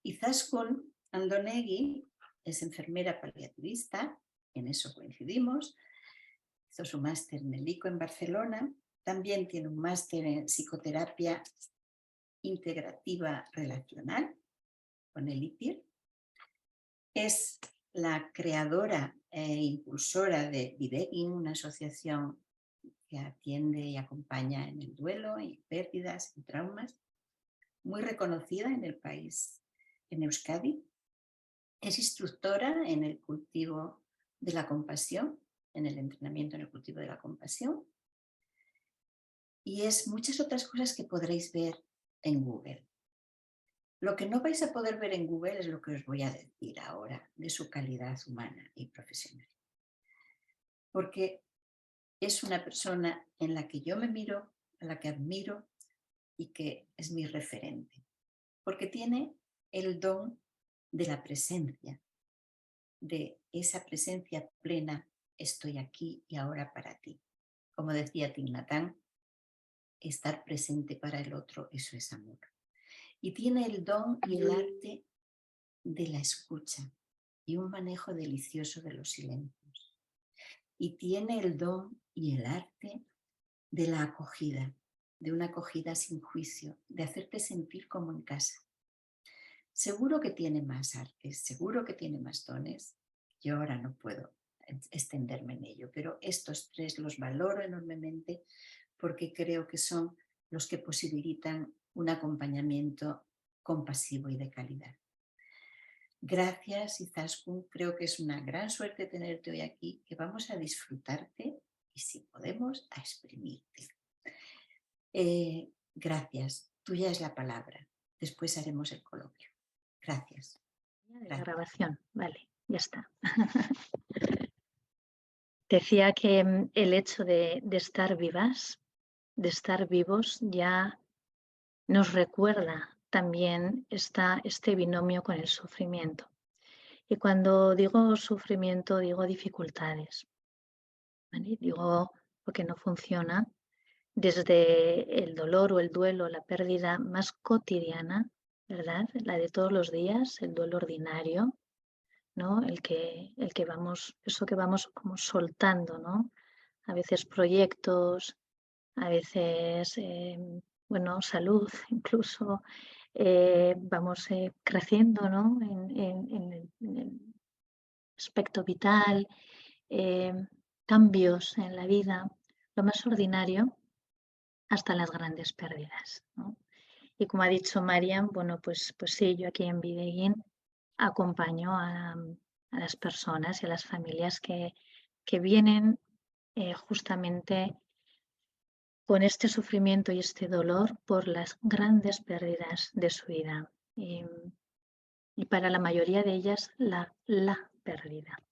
Izaskun Andonegui es enfermera paliativista, en eso coincidimos. Hizo su máster en el ICO en Barcelona. También tiene un máster en psicoterapia integrativa relacional con el IPIR. Es la creadora e impulsora de Videgin, una asociación que atiende y acompaña en el duelo, en pérdidas, en traumas, muy reconocida en el país, en Euskadi. Es instructora en el cultivo de la compasión, en el entrenamiento en el cultivo de la compasión. Y es muchas otras cosas que podréis ver en Google. Lo que no vais a poder ver en Google es lo que os voy a decir ahora de su calidad humana y profesional. Porque es una persona en la que yo me miro, a la que admiro y que es mi referente. Porque tiene el don de la presencia, de esa presencia plena, estoy aquí y ahora para ti. Como decía Thich Nhat Hanh, estar presente para el otro, eso es amor. Y tiene el don y el arte de la escucha y un manejo delicioso de los silencios. Y tiene el don y el arte de la acogida, de una acogida sin juicio, de hacerte sentir como en casa. Seguro que tiene más artes, seguro que tiene más dones. Yo ahora no puedo extenderme en ello, pero estos tres los valoro enormemente porque creo que son los que posibilitan un acompañamiento compasivo y de calidad. Gracias, Izaskun. Creo que es una gran suerte tenerte hoy aquí, que vamos a disfrutarte y, si podemos, a exprimirte. Gracias. Tuya es la palabra. Después haremos el coloquio. Gracias. La grabación, vale, ya está. Decía que el hecho de estar vivas, de estar vivos, ya nos recuerda también este binomio con el sufrimiento. Y cuando digo sufrimiento, digo dificultades, ¿vale? Digo lo que no funciona desde el dolor o el duelo, la pérdida más cotidiana, ¿verdad? La de todos los días, el duelo ordinario, ¿no? El que vamos, eso que vamos como soltando, ¿no? A veces proyectos, a veces, salud incluso, vamos creciendo, ¿no? En el aspecto vital, cambios en la vida, lo más ordinario hasta las grandes pérdidas, ¿no? Y como ha dicho Marian, bueno, pues sí, yo aquí en Videgin acompaño a las personas y a las familias que vienen justamente con este sufrimiento y este dolor por las grandes pérdidas de su vida. Y para la mayoría de ellas, la pérdida,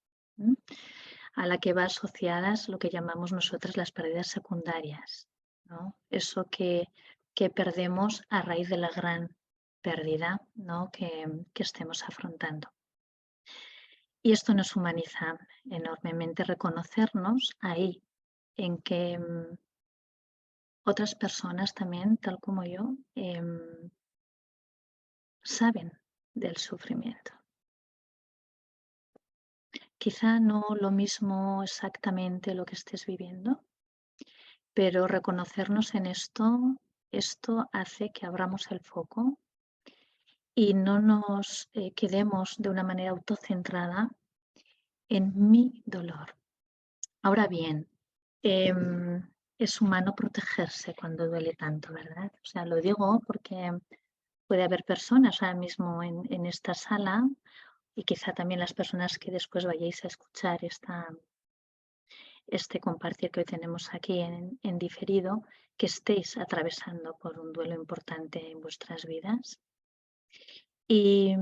a la que va asociadas lo que llamamos nosotras las pérdidas secundarias, ¿no? Eso que perdemos a raíz de la gran pérdida, ¿no? que estemos afrontando. Y esto nos humaniza enormemente, reconocernos ahí, en que otras personas también, tal como yo, saben del sufrimiento. Quizá no lo mismo exactamente lo que estés viviendo, pero reconocernos en esto hace que abramos el foco y no nos quedemos de una manera autocentrada en mi dolor. Ahora bien, es humano protegerse cuando duele tanto, ¿verdad? O sea, lo digo porque puede haber personas ahora mismo en esta sala y quizá también las personas que después vayáis a escuchar este compartir que hoy tenemos aquí en diferido, que estéis atravesando por un duelo importante en vuestras vidas. Y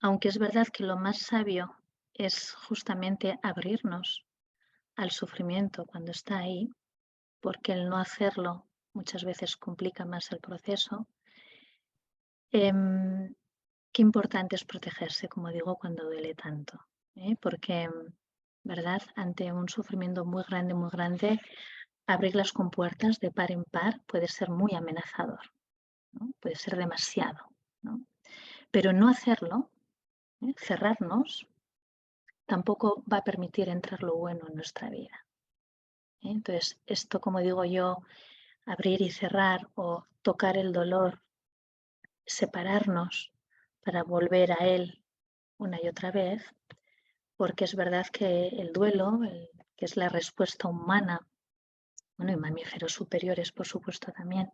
aunque es verdad que lo más sabio es justamente abrirnos al sufrimiento cuando está ahí, porque el no hacerlo muchas veces complica más el proceso, qué importante es protegerse, como digo, cuando duele tanto, porque, ¿verdad? Ante un sufrimiento muy grande, abrir las compuertas de par en par puede ser muy amenazador, ¿no? Puede ser demasiado, ¿no? Pero no hacerlo, cerrarnos, tampoco va a permitir entrar lo bueno en nuestra vida. Entonces, esto, como digo yo, abrir y cerrar o tocar el dolor, separarnos para volver a él una y otra vez, porque es verdad que el duelo, que es la respuesta humana, bueno, y mamíferos superiores, por supuesto, también,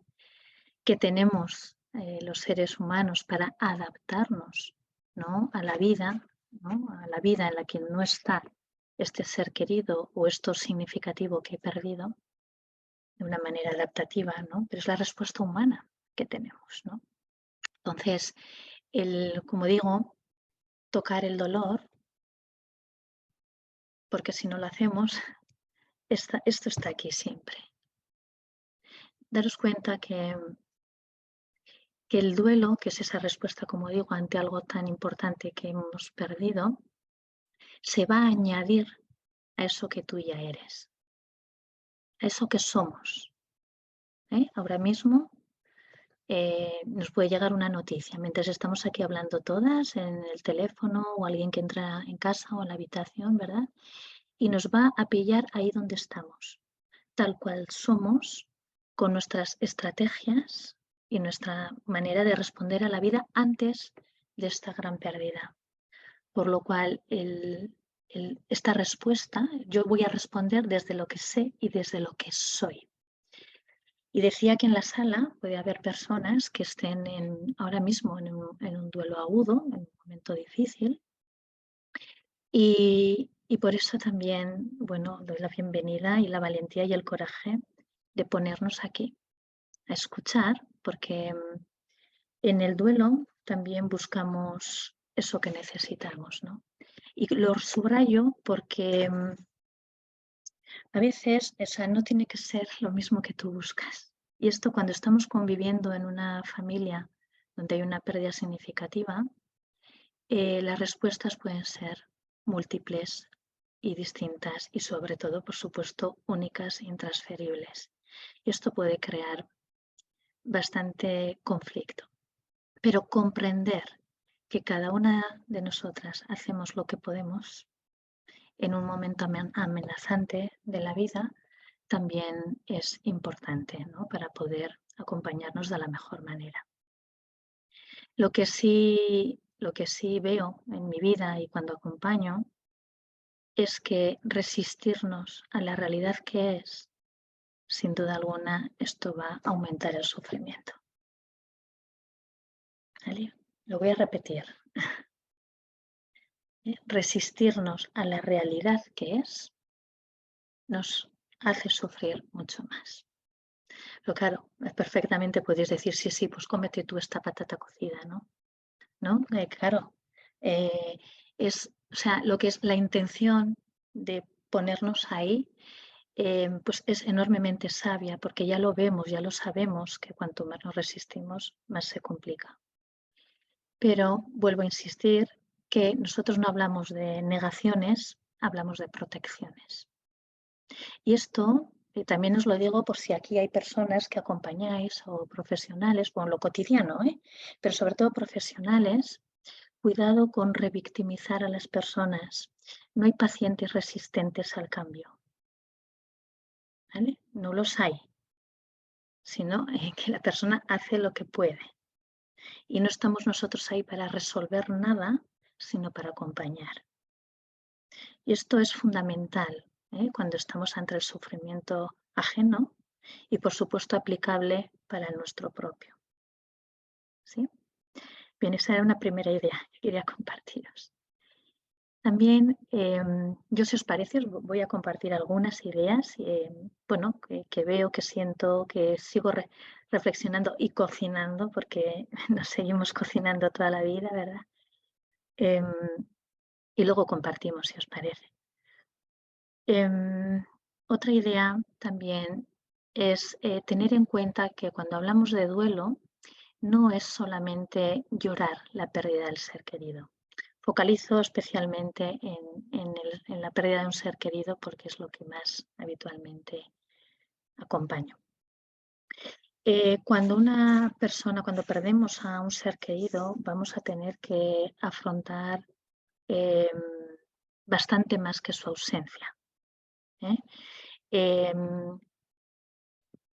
que tenemos los seres humanos para adaptarnos, ¿no?, a la vida, ¿no?, a la vida en la que no está este ser querido o esto significativo que he perdido de una manera adaptativa, ¿no? Pero es la respuesta humana que tenemos, ¿no? Entonces, como digo, tocar el dolor, porque si no lo hacemos, esto está aquí siempre. Daros cuenta que el duelo, que es esa respuesta, como digo, ante algo tan importante que hemos perdido, se va a añadir a eso que tú ya eres, a eso que somos. Ahora mismo nos puede llegar una noticia mientras estamos aquí hablando todas en el teléfono o alguien que entra en casa o en la habitación, ¿verdad? Y nos va a pillar ahí donde estamos, tal cual somos, con nuestras estrategias y nuestra manera de responder a la vida antes de esta gran pérdida. Por lo cual, esta respuesta, yo voy a responder desde lo que sé y desde lo que soy. Y decía que en la sala puede haber personas que estén ahora mismo en un duelo agudo, en un momento difícil. Y por eso también, bueno, doy la bienvenida y la valentía y el coraje de ponernos aquí a escuchar, porque en el duelo también buscamos eso que necesitamos, ¿no? Y lo subrayo porque a veces, o sea, no tiene que ser lo mismo que tú buscas. Y esto cuando estamos conviviendo en una familia donde hay una pérdida significativa, las respuestas pueden ser múltiples y distintas y sobre todo, por supuesto, únicas e intransferibles. Y esto puede crear bastante conflicto. Pero comprender que cada una de nosotras hacemos lo que podemos en un momento amenazante de la vida también es importante, ¿no?, para poder acompañarnos de la mejor manera. Lo que sí veo en mi vida y cuando acompaño es que resistirnos a la realidad que es, sin duda alguna, esto va a aumentar el sufrimiento. ¿Vale? Lo voy a repetir. Resistirnos a la realidad que es nos hace sufrir mucho más. Pero claro, perfectamente podéis decir, sí, pues cómete tú esta patata cocida, ¿no? Claro, o sea, lo que es la intención de ponernos ahí, pues es enormemente sabia, porque ya lo vemos, ya lo sabemos, que cuanto más nos resistimos, más se complica. Pero vuelvo a insistir que nosotros no hablamos de negaciones, hablamos de protecciones. Y esto también os lo digo por si aquí hay personas que acompañáis o profesionales, bueno, lo cotidiano, pero sobre todo profesionales. Cuidado con revictimizar a las personas. No hay pacientes resistentes al cambio, ¿vale? No los hay, sino que la persona hace lo que puede. Y no estamos nosotros ahí para resolver nada, sino para acompañar. Y esto es fundamental cuando estamos ante el sufrimiento ajeno y, por supuesto, aplicable para el nuestro propio. ¿Sí? Bien, esa era una primera idea que quería compartiros. También, yo si os parece, os voy a compartir algunas ideas bueno, que veo, que siento, que sigo reflexionando y cocinando, porque nos seguimos cocinando toda la vida, ¿verdad? Y luego compartimos, si os parece. Otra idea también es tener en cuenta que cuando hablamos de duelo, no es solamente llorar la pérdida del ser querido. Focalizo especialmente en la pérdida de un ser querido porque es lo que más habitualmente acompaño. Cuando perdemos a un ser querido, vamos a tener que afrontar bastante más que su ausencia.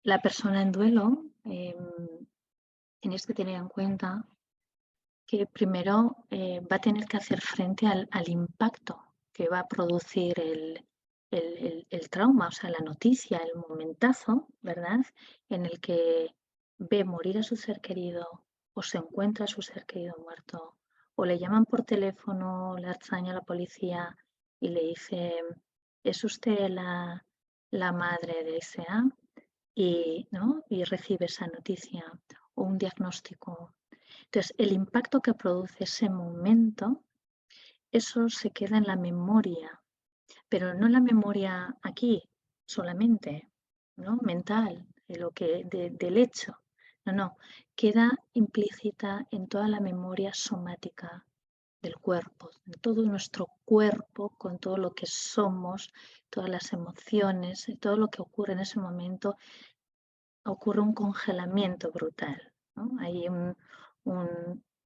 La persona en duelo, tienes que tener en cuenta que primero va a tener que hacer frente al impacto que va a producir el trauma, o sea, la noticia, el momentazo, ¿verdad? En el que ve morir a su ser querido o se encuentra a su ser querido muerto o le llaman por teléfono, le extraña la policía y le dice, ¿es usted la madre de S.A.? ¿No? Y recibe esa noticia o un diagnóstico. Entonces, el impacto que produce ese momento, eso se queda en la memoria, pero no en la memoria aquí solamente, ¿no? Mental, del hecho. No, queda implícita en toda la memoria somática del cuerpo, en todo nuestro cuerpo, con todo lo que somos, todas las emociones, todo lo que ocurre en ese momento, ocurre un congelamiento brutal, ¿no? Hay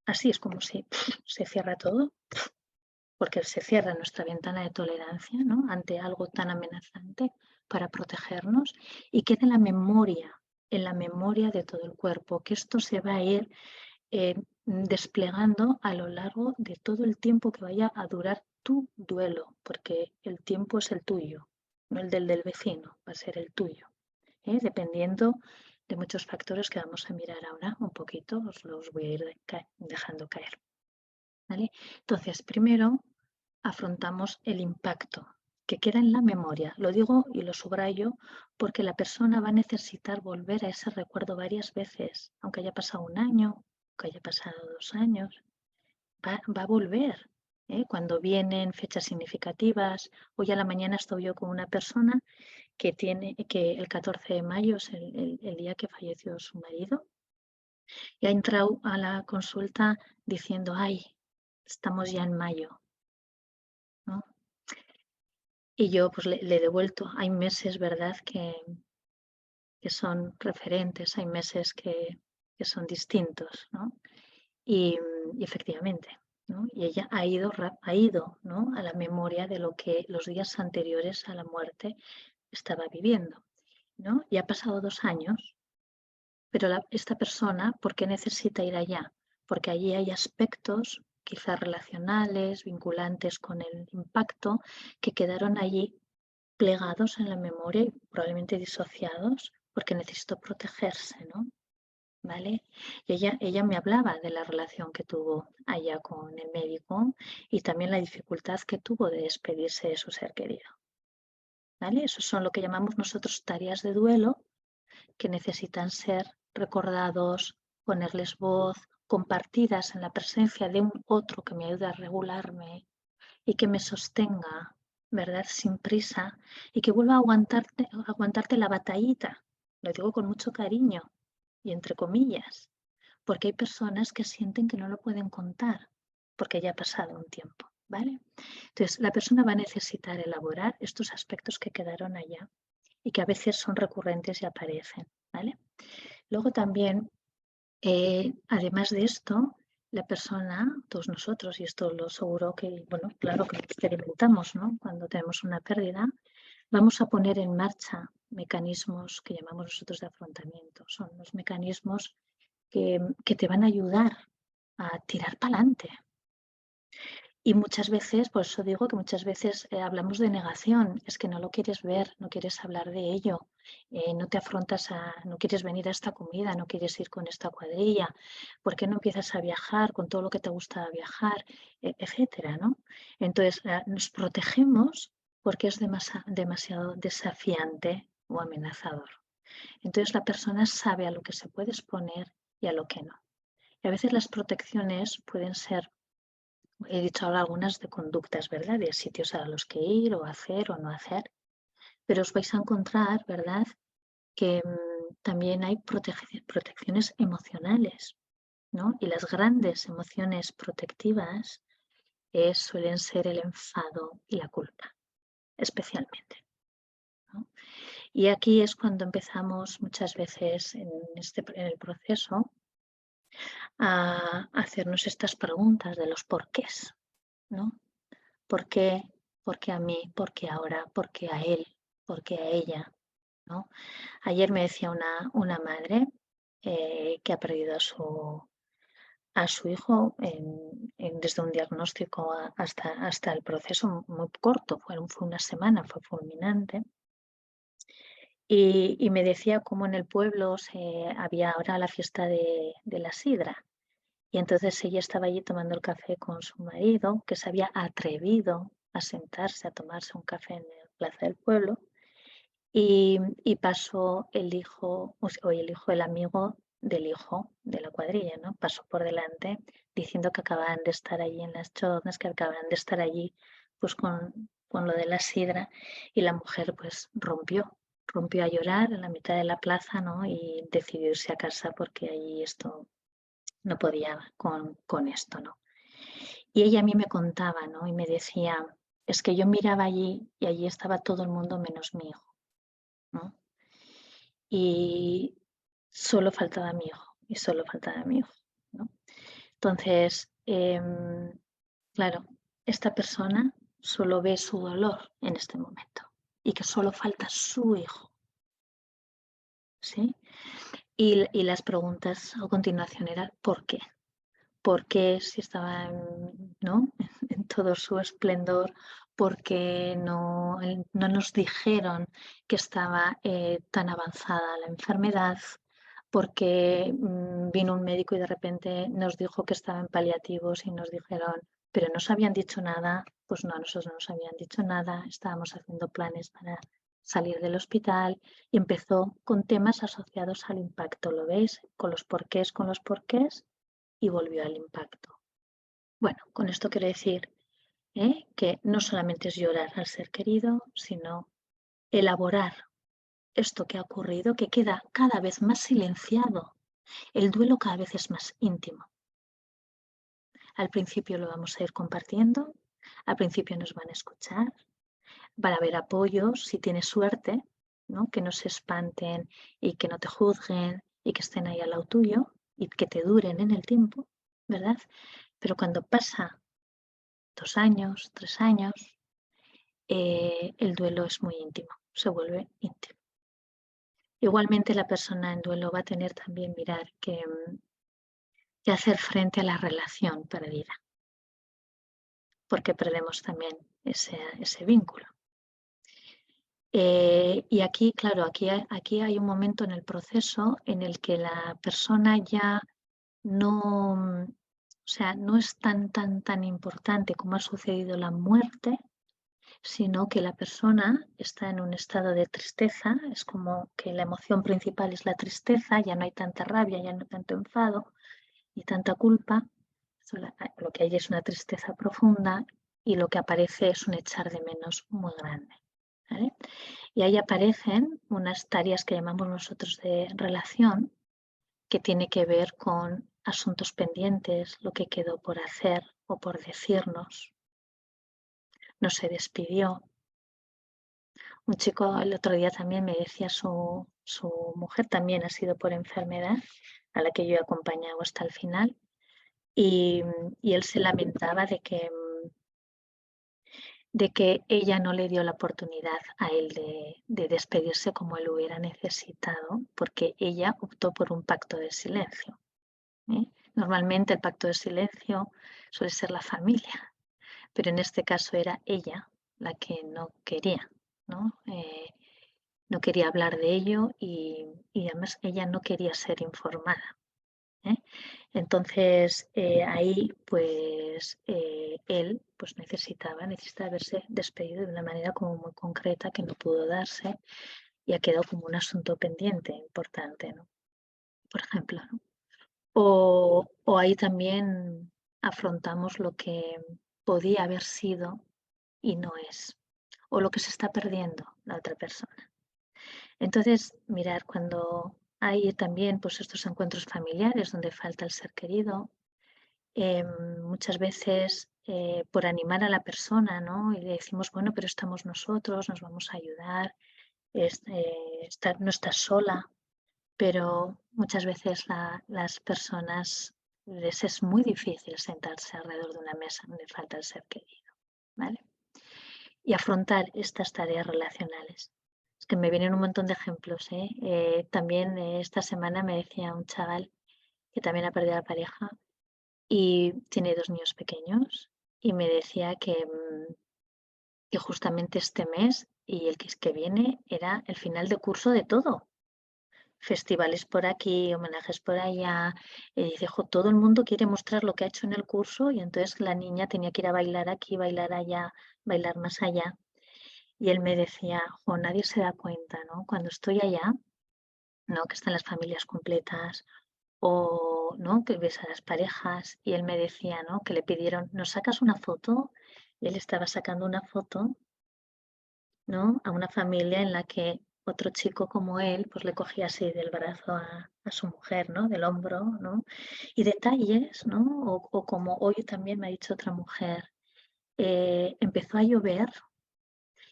así es como si se cierra todo, porque se cierra nuestra ventana de tolerancia, ¿no? Ante algo tan amenazante para protegernos y queda en la memoria de todo el cuerpo, que esto se va a ir desplegando a lo largo de todo el tiempo que vaya a durar tu duelo, porque el tiempo es el tuyo, no el del vecino, va a ser el tuyo, dependiendo de muchos factores que vamos a mirar ahora un poquito, os los voy a ir dejando caer. ¿Vale? Entonces, primero afrontamos el impacto que queda en la memoria. Lo digo y lo subrayo porque la persona va a necesitar volver a ese recuerdo varias veces, aunque haya pasado un año, aunque haya pasado 2 años, va a volver. Cuando vienen fechas significativas, hoy a la mañana estoy yo con una persona que el 14 de mayo es el día que falleció su marido y ha entrado a la consulta diciendo, ay, estamos ya en mayo, ¿no? Y yo pues le he devuelto. Hay meses, ¿verdad?, que son referentes, hay meses que son distintos, ¿no? Y efectivamente, ¿no? Y ella ha ido, ¿no?, a la memoria de lo que los días anteriores a la muerte estaba viviendo, ¿no? Y ha pasado 2 años, pero esta persona, ¿por qué necesita ir allá? Porque allí hay aspectos quizás relacionales, vinculantes con el impacto, que quedaron allí plegados en la memoria y probablemente disociados porque necesitó protegerse, ¿no? ¿Vale? Y ella me hablaba de la relación que tuvo allá con el médico y también la dificultad que tuvo de despedirse de su ser querido. ¿Vale? Eso son lo que llamamos nosotros tareas de duelo que necesitan ser recordados, ponerles voz, compartidas en la presencia de un otro que me ayude a regularme y que me sostenga, ¿verdad?, sin prisa y que vuelva a aguantarte la batallita. Lo digo con mucho cariño y entre comillas, porque hay personas que sienten que no lo pueden contar porque ya ha pasado un tiempo, ¿vale? Entonces, la persona va a necesitar elaborar estos aspectos que quedaron allá y que a veces son recurrentes y aparecen, ¿vale? Luego también, además de esto, la persona, todos nosotros, y esto lo seguro que, bueno, claro que lo experimentamos, ¿no?, cuando tenemos una pérdida, vamos a poner en marcha mecanismos que llamamos nosotros de afrontamiento. Son los mecanismos que te van a ayudar a tirar para adelante. Y muchas veces, por eso digo que muchas veces hablamos de negación, es que no lo quieres ver, no quieres hablar de ello, no quieres venir a esta comida, no quieres ir con esta cuadrilla, ¿por qué no empiezas a viajar con todo lo que te gusta viajar, etcétera, ¿no? Entonces, nos protegemos porque es demasiado desafiante o amenazador. Entonces, la persona sabe a lo que se puede exponer y a lo que no. Y a veces las protecciones pueden ser, he dicho ahora algunas de conductas, ¿verdad?, de sitios a los que ir o hacer o no hacer, pero os vais a encontrar, ¿verdad?, que también hay protecciones emocionales, ¿no? Y las grandes emociones protectivas suelen ser el enfado y la culpa, especialmente, ¿no? Y aquí es cuando empezamos muchas veces en el proceso a hacernos estas preguntas de los porqués, ¿no? ¿Por qué? ¿Por qué a mí? ¿Por qué ahora? ¿Por qué a él? ¿Por qué a ella? ¿No? Ayer me decía una madre que ha perdido a su hijo desde un diagnóstico hasta el proceso muy corto, fue una semana, fue fulminante. Y me decía cómo en el pueblo había ahora la fiesta de la sidra. Y entonces ella estaba allí tomando el café con su marido, que se había atrevido a sentarse a tomarse un café en la plaza del pueblo. Y pasó el hijo, el hijo, el amigo del hijo de la cuadrilla, ¿no? Pasó por delante diciendo que acababan de estar allí en las chozas, que acababan de estar allí pues con lo de la sidra, y la mujer pues rompió a llorar en la mitad de la plaza, ¿no? Y decidió irse a casa porque allí esto no podía con esto, ¿no? Y ella a mí me contaba, ¿no? Y me decía, es que yo miraba allí y allí estaba todo el mundo menos mi hijo, ¿no? Y solo faltaba mi hijo, y solo faltaba mi hijo, ¿no? Entonces, claro, esta persona solo ve su dolor en este momento y que solo falta su hijo, ¿sí? Y las preguntas a continuación eran, ¿por qué? ¿Por qué si estaba ¿no? en todo su esplendor? ¿Por qué no nos dijeron que estaba tan avanzada la enfermedad? ¿Por qué vino un médico y de repente nos dijo que estaba en paliativos y nos dijeron, pero no nos habían dicho nada? Pues no, a nosotros no nos habían dicho nada, estábamos haciendo planes para salir del hospital, y empezó con temas asociados al impacto, ¿lo veis? Con los porqués, y volvió al impacto. Bueno, con esto quiero decir que no solamente es llorar al ser querido, sino elaborar esto que ha ocurrido, que queda cada vez más silenciado. El duelo cada vez es más íntimo. Al principio lo vamos a ir compartiendo, al principio nos van a escuchar, van a haber apoyos si tienes suerte, ¿no? Que no se espanten y que no te juzguen y que estén ahí al lado tuyo y que te duren en el tiempo, ¿verdad? Pero cuando pasa 2 años, 3 años, el duelo es muy íntimo, se vuelve íntimo. Igualmente la persona en duelo va a tener también que hacer frente a la relación perdida, porque perdemos también ese vínculo. Y aquí, claro, aquí hay un momento en el proceso en el que la persona ya no, o sea, no es tan importante como ha sucedido la muerte, sino que la persona está en un estado de tristeza, es como que la emoción principal es la tristeza, ya no hay tanta rabia, ya no hay tanto enfado y tanta culpa, lo que hay es una tristeza profunda, y lo que aparece es un echar de menos muy grande, ¿vale? Y ahí aparecen unas tareas que llamamos nosotros de relación, que tiene que ver con asuntos pendientes, lo que quedó por hacer o por decirnos, no se despidió. Un chico el otro día también me decía, su mujer también ha sido por enfermedad, a la que yo he acompañado hasta el final, y él se lamentaba de que ella no le dio la oportunidad a él de despedirse como él hubiera necesitado, porque ella optó por un pacto de silencio, ¿eh? Normalmente el pacto de silencio suele ser la familia, pero en este caso era ella la que no quería, ¿no? No quería hablar de ello, y además ella no quería ser informada, ¿eh? Entonces ahí pues él pues necesitaba haberse despedido de una manera como muy concreta, que no pudo darse, y ha quedado como un asunto pendiente importante, ¿no? Por ejemplo, ¿no? O ahí también afrontamos lo que podía haber sido y no es, o lo que se está perdiendo la otra persona. Entonces, mirar, cuando hay también pues estos encuentros familiares donde falta el ser querido, muchas veces por animar a la persona, ¿no? Y le decimos, bueno, pero estamos nosotros, nos vamos a ayudar. no estás sola, pero muchas veces las personas les es muy difícil sentarse alrededor de una mesa donde falta el ser querido, ¿vale? Y afrontar estas tareas relacionales. Es que me vienen un montón de ejemplos, ¿eh? También esta semana me decía un chaval que también ha perdido a la pareja y tiene 2 niños pequeños y me decía que justamente este mes y el que viene era el final de curso de todo. Festivales por aquí, homenajes por allá. Y dice, jo, todo el mundo quiere mostrar lo que ha hecho en el curso y entonces la niña tenía que ir a bailar aquí, bailar allá, bailar más allá. Y él me decía, jo, nadie se da cuenta, ¿no? Cuando estoy allá, ¿no? Que están las familias completas o, ¿no? Que ves a las parejas. Y él me decía, ¿no? Que le pidieron, ¿nos sacas una foto? Y él estaba sacando una foto, ¿no? A una familia en la que otro chico como él, pues le cogía así del brazo a su mujer, ¿no? Del hombro, ¿no? Y detalles, ¿no? O como hoy también me ha dicho otra mujer, empezó a llover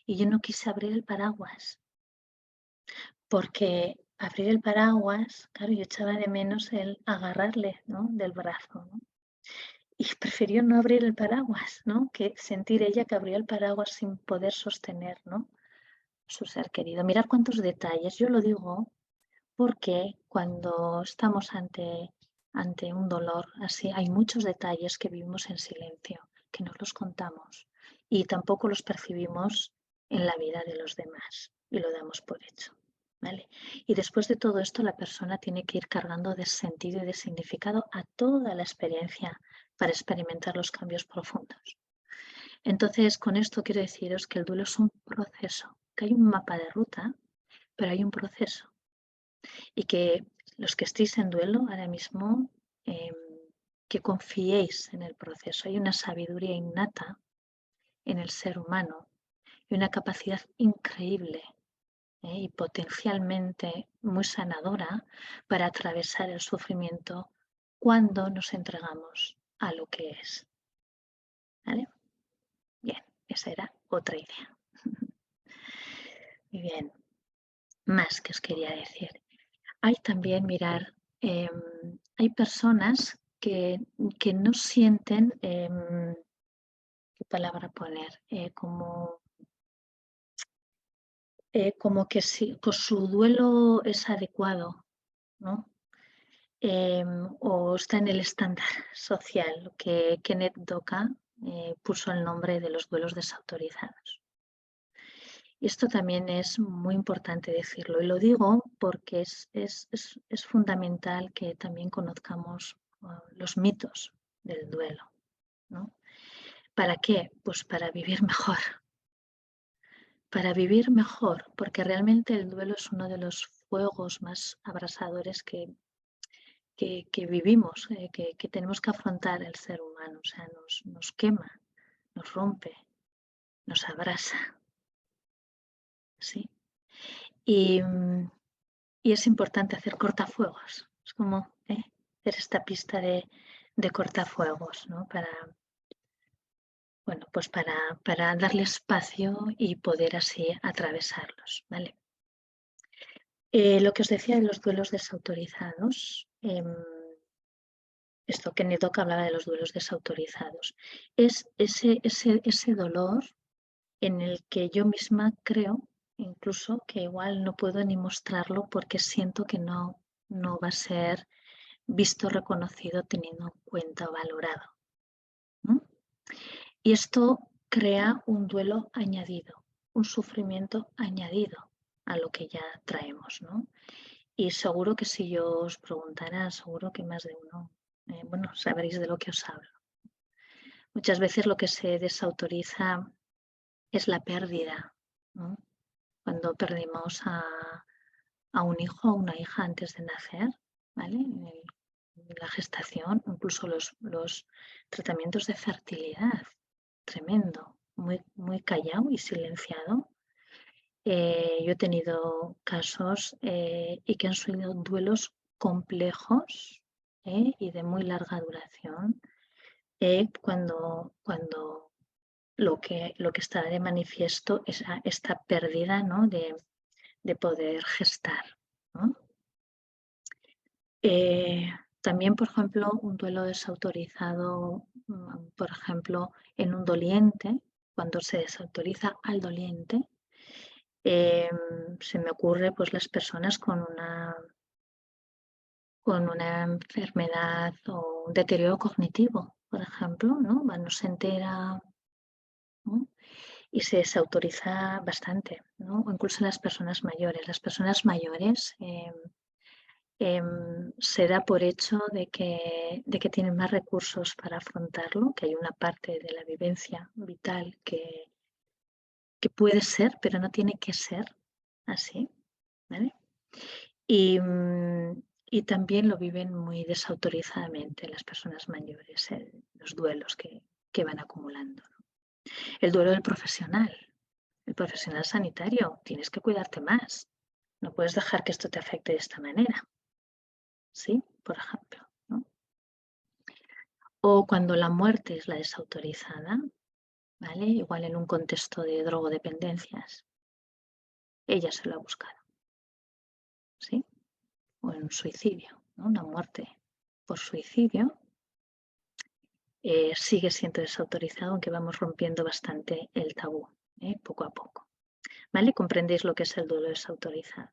y yo no quise abrir el paraguas, porque abrir el paraguas, claro, yo echaba de menos el agarrarle, ¿no? Del brazo, ¿no? Y prefirió no abrir el paraguas, ¿no? Que sentir ella que abrió el paraguas sin poder sostener, ¿no? Su ser querido. Mirar cuántos detalles. Yo lo digo porque cuando estamos ante un dolor así, hay muchos detalles que vivimos en silencio, que no los contamos y tampoco los percibimos en la vida de los demás y lo damos por hecho. ¿Vale? Y después de todo esto, la persona tiene que ir cargando de sentido y de significado a toda la experiencia para experimentar los cambios profundos. Entonces, con esto quiero deciros que el duelo es un proceso, que hay un mapa de ruta, pero hay un proceso y que los que estéis en duelo ahora mismo, que confiéis en el proceso. Hay una sabiduría innata en el ser humano y una capacidad increíble y potencialmente muy sanadora para atravesar el sufrimiento cuando nos entregamos a lo que es. ¿Vale? Bien, esa era otra idea. Muy bien, más que os quería decir. Hay también, mirar, hay personas que no sienten, ¿qué palabra poner? Como que pues su duelo es adecuado, ¿no? O está en el estándar social, lo que Kenneth Doka puso el nombre de los duelos desautorizados. Y esto también es muy importante decirlo y lo digo porque es fundamental que también conozcamos los mitos del duelo, ¿no? ¿Para qué? Pues para vivir mejor, porque realmente el duelo es uno de los fuegos más abrasadores que vivimos, que tenemos que afrontar el ser humano, o sea, nos quema, nos rompe, nos abrasa, ¿sí? Y, y es importante hacer cortafuegos, es como hacer esta pista de cortafuegos, ¿no? Bueno, pues para darle espacio y poder así atravesarlos, ¿vale? Lo que os decía de los duelos desautorizados, esto que Nedoka hablaba de los duelos desautorizados, es ese dolor en el que yo misma creo incluso que igual no puedo ni mostrarlo porque siento que no va a ser visto, reconocido, teniendo en cuenta o valorado, ¿no? Y esto crea un duelo añadido, un sufrimiento añadido a lo que ya traemos, ¿no? Y seguro que si yo os preguntara, seguro que más de uno, bueno, sabréis de lo que os hablo. Muchas veces lo que se desautoriza es la pérdida, ¿no? Cuando perdimos a un hijo o una hija antes de nacer, ¿vale? En la gestación, incluso los tratamientos de fertilidad, tremendo, muy callado y silenciado. Yo he tenido casos y que han sido duelos complejos y de muy larga duración cuando lo que está de manifiesto es esta pérdida, ¿no? de poder gestar, ¿no? También, por ejemplo, un duelo desautorizado, por ejemplo, en un doliente, cuando se desautoriza al doliente, se me ocurre pues las personas con una enfermedad o un deterioro cognitivo, por ejemplo, ¿no? No se entera, ¿no? Y se desautoriza bastante, ¿no? O incluso las personas mayores. Las personas mayores se da por hecho de que tienen más recursos para afrontarlo, que hay una parte de la vivencia vital que puede ser, pero no tiene que ser así, ¿vale? Y también lo viven muy desautorizadamente las personas mayores, los duelos que van acumulando, ¿no? El duelo del profesional, el profesional sanitario, tienes que cuidarte más. No puedes dejar que esto te afecte de esta manera, ¿sí? Por ejemplo, ¿no? O cuando la muerte es la desautorizada, ¿vale? Igual en un contexto de drogodependencias, ella se lo ha buscado, ¿sí? O en un suicidio, ¿no? Una muerte por suicidio sigue siendo desautorizado, aunque vamos rompiendo bastante el tabú, poco a poco, ¿vale? Comprendéis lo que es el duelo desautorizado.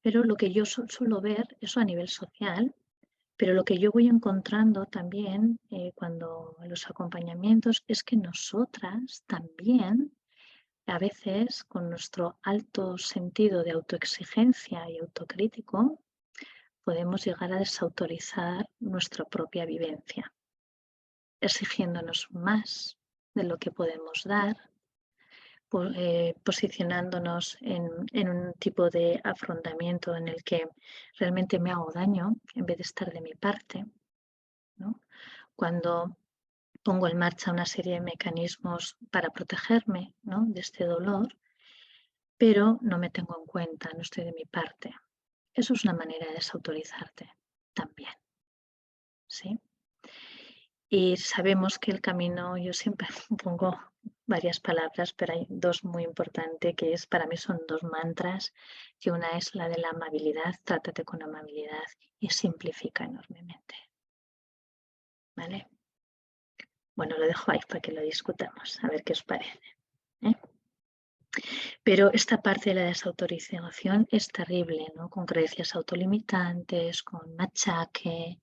Pero lo que yo suelo ver, eso a nivel social, pero lo que yo voy encontrando también cuando los acompañamientos es que nosotras también, a veces con nuestro alto sentido de autoexigencia y autocrítico, podemos llegar a desautorizar nuestra propia vivencia, exigiéndonos más de lo que podemos dar, posicionándonos en un tipo de afrontamiento en el que realmente me hago daño en vez de estar de mi parte, ¿no? Cuando pongo en marcha una serie de mecanismos para protegerme, ¿no? de este dolor, pero no me tengo en cuenta, no estoy de mi parte. Eso es una manera de desautorizarte también, ¿sí? Y sabemos que el camino, yo siempre pongo varias palabras, pero hay dos muy importantes que para mí son dos mantras, que una es la de la amabilidad, trátate con amabilidad y simplifica enormemente, ¿vale? Bueno, lo dejo ahí para que lo discutamos, a ver qué os parece, ¿eh? Pero esta parte de la desautorización es terrible, ¿no? Con creencias autolimitantes, con machaque.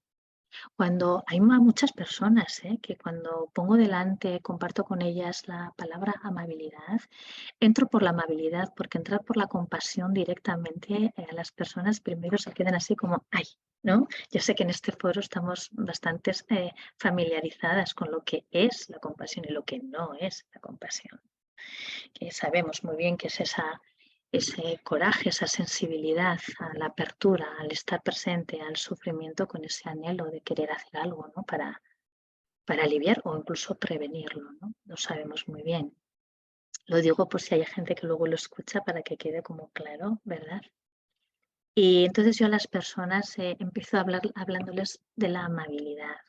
Cuando hay muchas personas que cuando pongo delante, comparto con ellas la palabra amabilidad, entro por la amabilidad, porque entrar por la compasión directamente a las personas primero se quedan así como, ay, ¿no? Yo sé que en este foro estamos bastante familiarizadas con lo que es la compasión y lo que no es la compasión, que sabemos muy bien que es ese coraje, esa sensibilidad a la apertura, al estar presente al sufrimiento con ese anhelo de querer hacer algo, ¿no? Para aliviar o incluso prevenirlo, ¿no? Lo sabemos muy bien. Lo digo por si hay gente que luego lo escucha para que quede como claro, ¿verdad? Y entonces yo a las personas empiezo a hablar hablándoles de la amabilidad.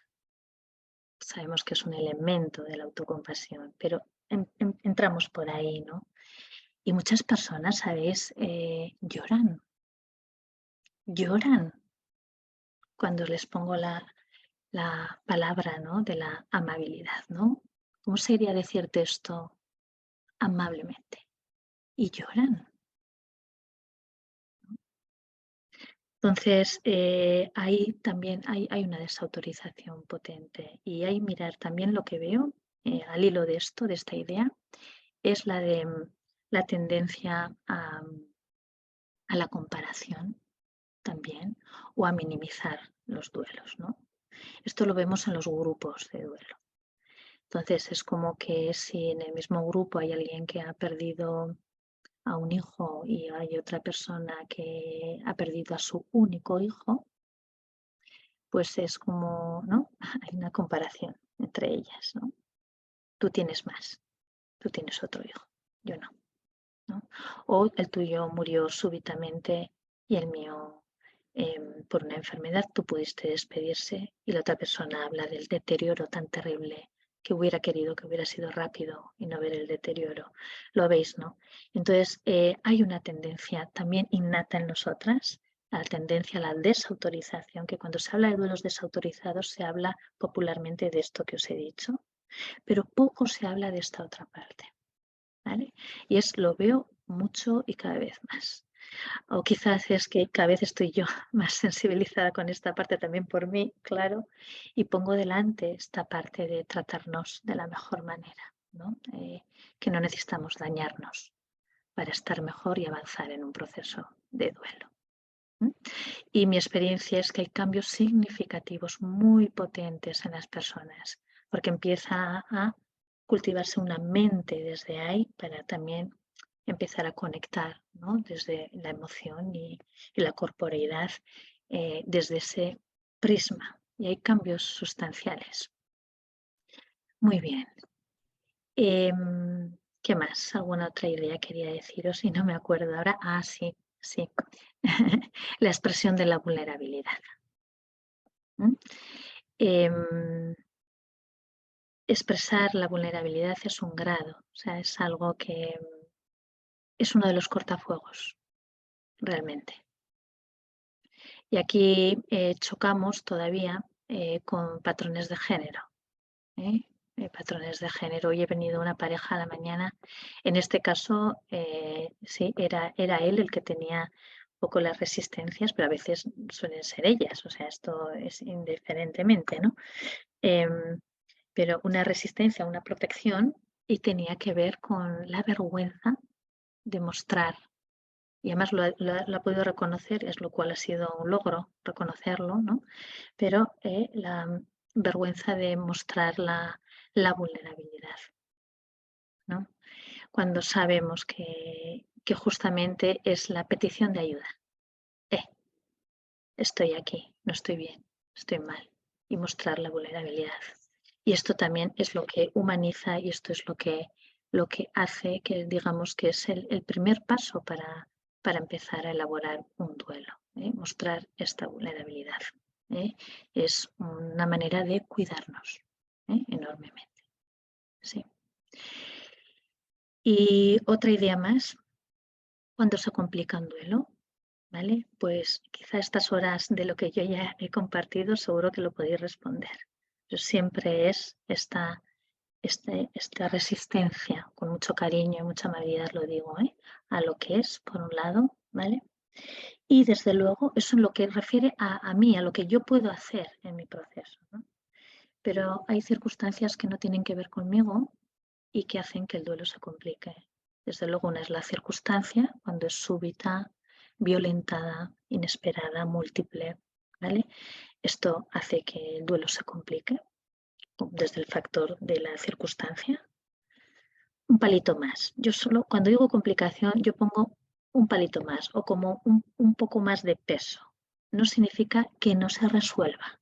Sabemos que es un elemento de la autocompasión, pero entramos por ahí, ¿no? Y muchas personas, ¿sabéis? Lloran cuando les pongo la palabra, ¿no? De la amabilidad, ¿no? ¿Cómo sería decirte esto amablemente? Y lloran. Entonces, ahí también hay una desautorización potente y hay mirar también lo que veo al hilo de esto, de esta idea, es la de la tendencia a la comparación también o a minimizar los duelos, ¿no? Esto lo vemos en los grupos de duelo. Entonces, es como que si en el mismo grupo hay alguien que ha perdido a un hijo y hay otra persona que ha perdido a su único hijo, pues es como, ¿no? Hay una comparación entre ellas, ¿no? Tú tienes más, tú tienes otro hijo, yo no, ¿no? O el tuyo murió súbitamente y el mío por una enfermedad, tú pudiste despedirse y la otra persona habla del deterioro tan terrible que hubiera querido que hubiera sido rápido y no ver el deterioro. Lo veis, ¿no? Entonces, hay una tendencia también innata en nosotras, la tendencia a la desautorización, que cuando se habla de duelos desautorizados se habla popularmente de esto que os he dicho, pero poco se habla de esta otra parte, ¿vale? Y lo veo mucho y cada vez más. O quizás es que cada vez estoy yo más sensibilizada con esta parte también por mí, claro, y pongo delante esta parte de tratarnos de la mejor manera, ¿no? Que no necesitamos dañarnos para estar mejor y avanzar en un proceso de duelo. Y mi experiencia es que hay cambios significativos muy potentes en las personas, porque empieza a cultivarse una mente desde ahí para también empezar a conectar, ¿no? Desde la emoción y la corporeidad, desde ese prisma. Y hay cambios sustanciales. Muy bien. ¿Qué más? ¿Alguna otra idea quería deciros? Y no me acuerdo ahora. Ah, sí, sí. La expresión de la vulnerabilidad. Expresar la vulnerabilidad es un grado, o sea, es algo que es uno de los cortafuegos, realmente. Y aquí chocamos todavía con patrones de género. Patrones de género. Hoy he venido una pareja a la mañana. En este caso, sí, era él el que tenía un poco las resistencias, pero a veces suelen ser ellas. O sea, esto es indiferentemente, ¿no? Pero una resistencia, una protección, y tenía que ver con la vergüenza de mostrar. Y además lo ha podido reconocer, es lo cual ha sido un logro reconocerlo, ¿no? Pero la vergüenza de mostrar la vulnerabilidad, ¿no? Cuando sabemos que justamente es la petición de ayuda. Estoy aquí, no estoy bien, estoy mal. Y mostrar la vulnerabilidad. Y esto también es lo que humaniza y esto es lo que hace que digamos que es el primer paso para empezar a elaborar un duelo. Mostrar esta vulnerabilidad. Es una manera de cuidarnos enormemente. Sí. Y otra idea más, cuando se complica un duelo, ¿vale? Pues quizá estas horas de lo que yo ya he compartido seguro que lo podéis responder. Pero siempre es esta resistencia, con mucho cariño y mucha amabilidad lo digo, a lo que es, por un lado, ¿vale? Y desde luego eso en lo que refiere a mí, a lo que yo puedo hacer en mi proceso, ¿no? Pero hay circunstancias que no tienen que ver conmigo y que hacen que el duelo se complique. Desde luego una es la circunstancia, cuando es súbita, violentada, inesperada, múltiple, ¿vale? Esto hace que el duelo se complique desde el factor de la circunstancia. Un palito más. Yo solo, cuando digo complicación, yo pongo un palito más o como un poco más de peso. No significa que no se resuelva.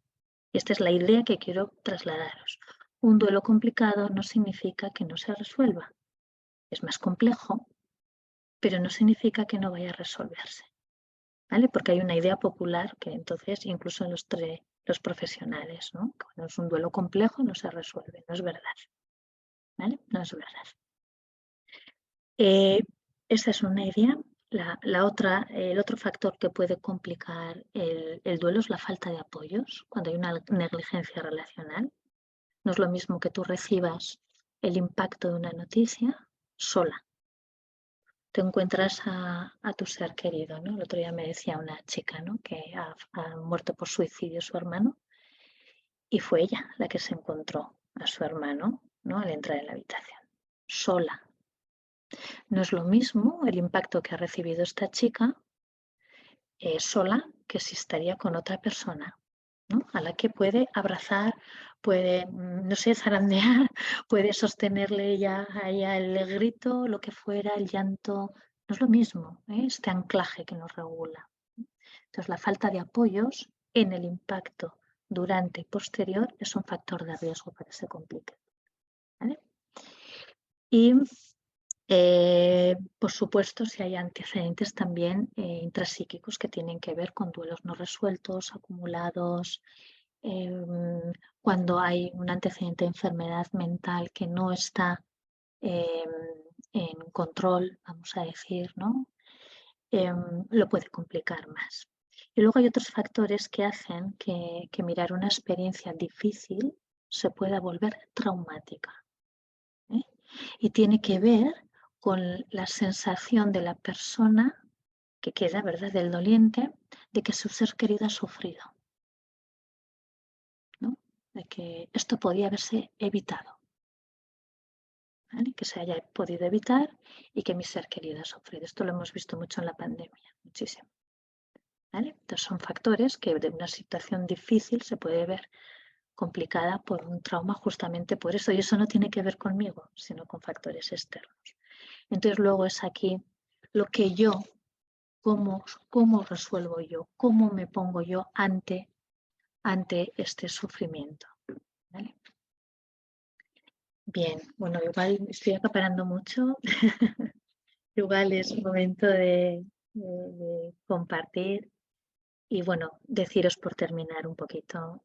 Esta es la idea que quiero trasladaros. Un duelo complicado no significa que no se resuelva. Es más complejo, pero no significa que no vaya a resolverse, ¿vale? Porque hay una idea popular que entonces, incluso en los profesionales, ¿no? Cuando es un duelo complejo no se resuelve, no es verdad, ¿vale? No es verdad. Esa es una idea. La otra, el otro factor que puede complicar el duelo es la falta de apoyos, cuando hay una negligencia relacional. No es lo mismo que tú recibas el impacto de una noticia sola. Te encuentras a tu ser querido, ¿no? El otro día me decía una chica, ¿no? Que ha muerto por suicidio su hermano y fue ella la que se encontró a su hermano, ¿no? Al entrar en la habitación, sola. No es lo mismo el impacto que ha recibido esta chica sola que si estaría con otra persona, ¿no? A la que puede abrazar, puede, no sé, zarandear, puede sostenerle ya a ella el grito, lo que fuera, el llanto. No es lo mismo, este anclaje que nos regula. Entonces, la falta de apoyos en el impacto durante y posterior es un factor de riesgo para que se complique, ¿vale? Y por supuesto, si hay antecedentes también intrapsíquicos que tienen que ver con duelos no resueltos, acumulados, cuando hay un antecedente de enfermedad mental que no está en control, vamos a decir, ¿no? Lo puede complicar más. Y luego hay otros factores que hacen que mirar una experiencia difícil se pueda volver traumática. Y tiene que ver con la sensación de la persona que queda, ¿verdad?, del doliente, de que su ser querido ha sufrido, ¿no? De que esto podía haberse evitado, ¿vale? Que se haya podido evitar y que mi ser querido ha sufrido. Esto lo hemos visto mucho en la pandemia, muchísimo, ¿vale? Entonces son factores que de una situación difícil se puede ver complicada por un trauma justamente por eso. Y eso no tiene que ver conmigo, sino con factores externos. Entonces luego es aquí lo que yo, cómo resuelvo yo, cómo me pongo yo ante este sufrimiento, ¿vale? Bien, bueno, igual estoy acaparando mucho. Igual es momento de compartir y, bueno, deciros por terminar un poquito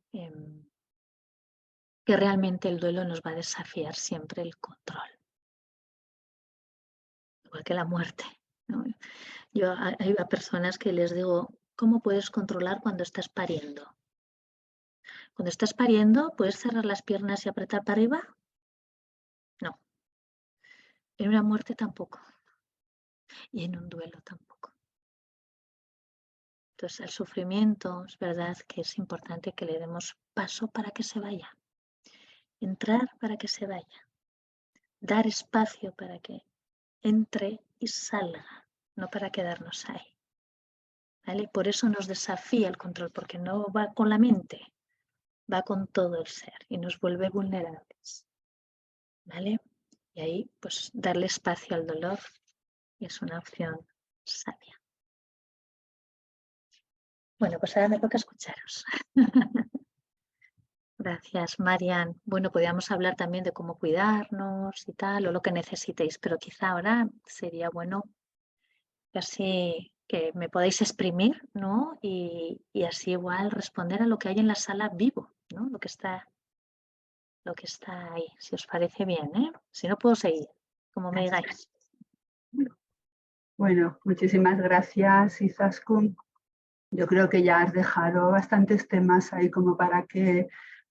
que realmente el duelo nos va a desafiar siempre el control, igual que la muerte, ¿no? Yo hay a personas que les digo, ¿cómo puedes controlar cuando estás pariendo? Cuando estás pariendo, ¿puedes cerrar las piernas y apretar para arriba? No. En una muerte tampoco. Y en un duelo tampoco. Entonces, al sufrimiento es verdad que es importante que le demos paso para que se vaya. Entrar para que se vaya. Dar espacio para que entre y salga, no para quedarnos ahí. ¿Vale? Por eso nos desafía el control, porque no va con la mente, va con todo el ser y nos vuelve vulnerables. ¿Vale? Y ahí, pues, darle espacio al dolor es una opción sabia. Bueno, pues ahora me toca escucharos. Gracias, Marian. Bueno, podríamos hablar también de cómo cuidarnos y tal, o lo que necesitéis, pero quizá ahora sería bueno así que me podáis exprimir, ¿no? Y así igual responder a lo que hay en la sala vivo, ¿no? Lo que está ahí, si os parece bien, ¿eh? Si no puedo seguir, como me digáis. Bueno, muchísimas gracias, Izaskun. Yo creo que ya has dejado bastantes temas ahí como para que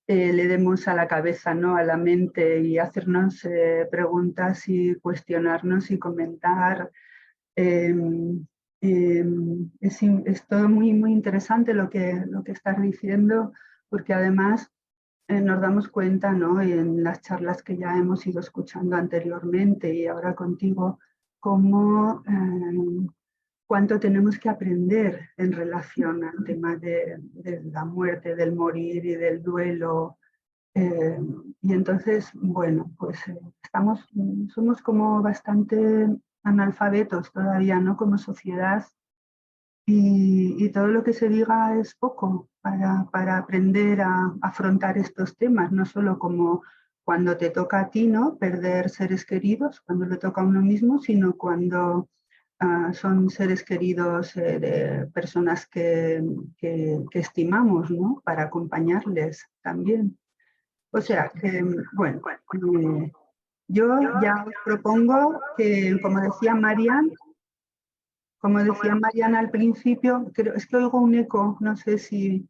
le demos a la cabeza, ¿no? A la mente y hacernos preguntas y cuestionarnos y comentar. Es todo muy, muy interesante lo que estás diciendo, porque además nos damos cuenta, ¿no? En las charlas que ya hemos ido escuchando anteriormente y ahora contigo, cómo cuánto tenemos que aprender en relación al tema de la muerte, del morir y del duelo. Y entonces, bueno, pues somos como bastante analfabetos todavía, ¿no? Como sociedad. Y todo lo que se diga es poco para aprender a afrontar estos temas, no solo como cuando te toca a ti, ¿no? Perder seres queridos, cuando le toca a uno mismo, sino cuando son seres queridos de personas que estimamos, ¿no? Para acompañarles también. O sea, que, bueno, yo ya os propongo que, como decía Mariana al principio, es que oigo un eco, no sé si...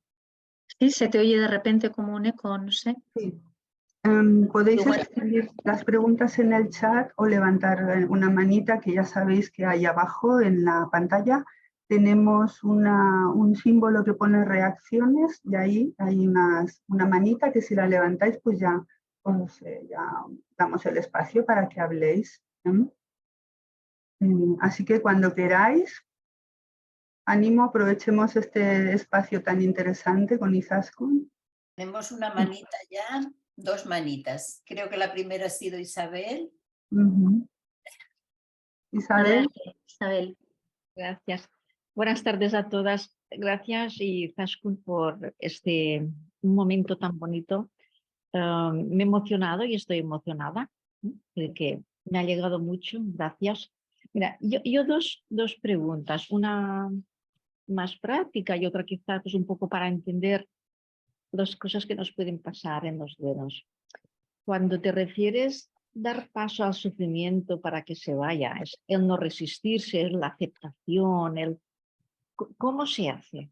Sí, se te oye de repente como un eco, no sé. Sí. Podéis escribir las preguntas en el chat o levantar una manita, que ya sabéis que ahí abajo en la pantalla tenemos un símbolo que pone reacciones y ahí hay una manita que si la levantáis pues ya damos el espacio para que habléis. Así que cuando queráis, ánimo, aprovechemos este espacio tan interesante con Izaskun. Tenemos una manita ya, dos manitas. Creo que la primera ha sido Isabel. Isabel. Isabel. Gracias. Buenas tardes a todas. Gracias Izaskun por un momento tan bonito. Me he emocionado y estoy emocionada, que me ha llegado mucho. Gracias. Mira, yo dos preguntas, una más práctica y otra quizás pues, un poco para entender las cosas que nos pueden pasar en los duelos. Cuando te refieres dar paso al sufrimiento para que se vaya, es el no resistirse, es la aceptación, ¿cómo se hace?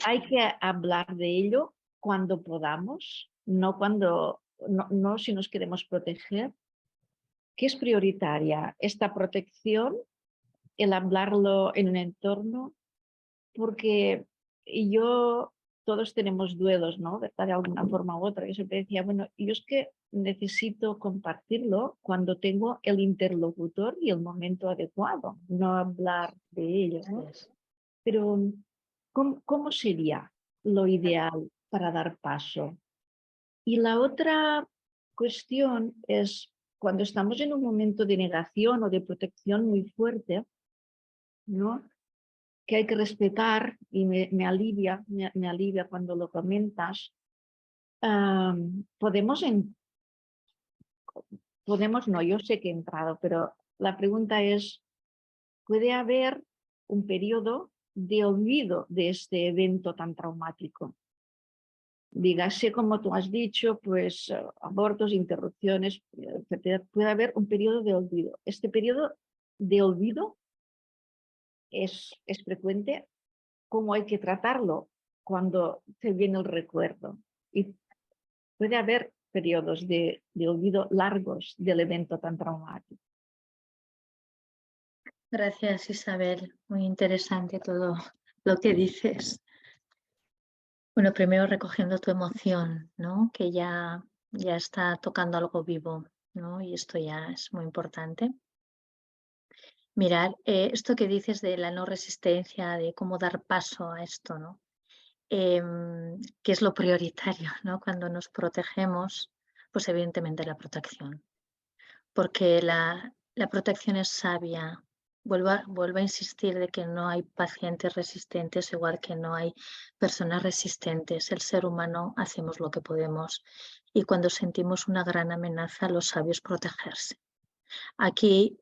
Hay que hablar de ello cuando podamos, no si nos queremos proteger. ¿Qué es prioritaria? Esta protección, el hablarlo en un entorno, porque todos tenemos duelos, ¿no? ¿Verdad? De alguna forma u otra. Yo siempre decía, bueno, yo es que necesito compartirlo cuando tengo el interlocutor y el momento adecuado, no hablar de ello, ¿no? Pero, ¿cómo sería lo ideal para dar paso? Y la otra cuestión es cuando estamos en un momento de negación o de protección muy fuerte, ¿no? Que hay que respetar, y me alivia cuando lo comentas. Podemos no, yo sé que he entrado, pero la pregunta es, ¿puede haber un periodo de olvido de este evento tan traumático? Dígase, como tú has dicho, pues abortos, interrupciones, puede haber un periodo de olvido. Este periodo de olvido es frecuente. ¿Cómo hay que tratarlo cuando se viene el recuerdo? Y puede haber periodos de olvido largos del evento tan traumático. Gracias, Isabel. Muy interesante todo lo que dices. Bueno, primero recogiendo tu emoción, ¿no? Que ya está tocando algo vivo, ¿no? Y esto ya es muy importante. Mirar, esto que dices de la no resistencia, de cómo dar paso a esto, ¿no? Que es lo prioritario, ¿no? Cuando nos protegemos, pues evidentemente la protección. Porque la protección es sabia. Vuelvo a insistir de que no hay pacientes resistentes, igual que no hay personas resistentes. El ser humano hacemos lo que podemos y cuando sentimos una gran amenaza, lo sabio es protegerse. Aquí,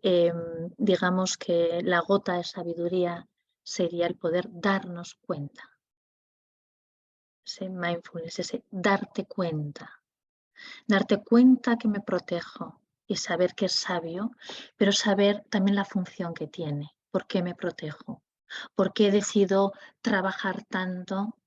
digamos que la gota de sabiduría sería el poder darnos cuenta. Ese mindfulness, ese darte cuenta. Darte cuenta que me protejo y saber que es sabio, pero saber también la función que tiene. ¿Por qué me protejo? ¿Por qué decido trabajar tanto?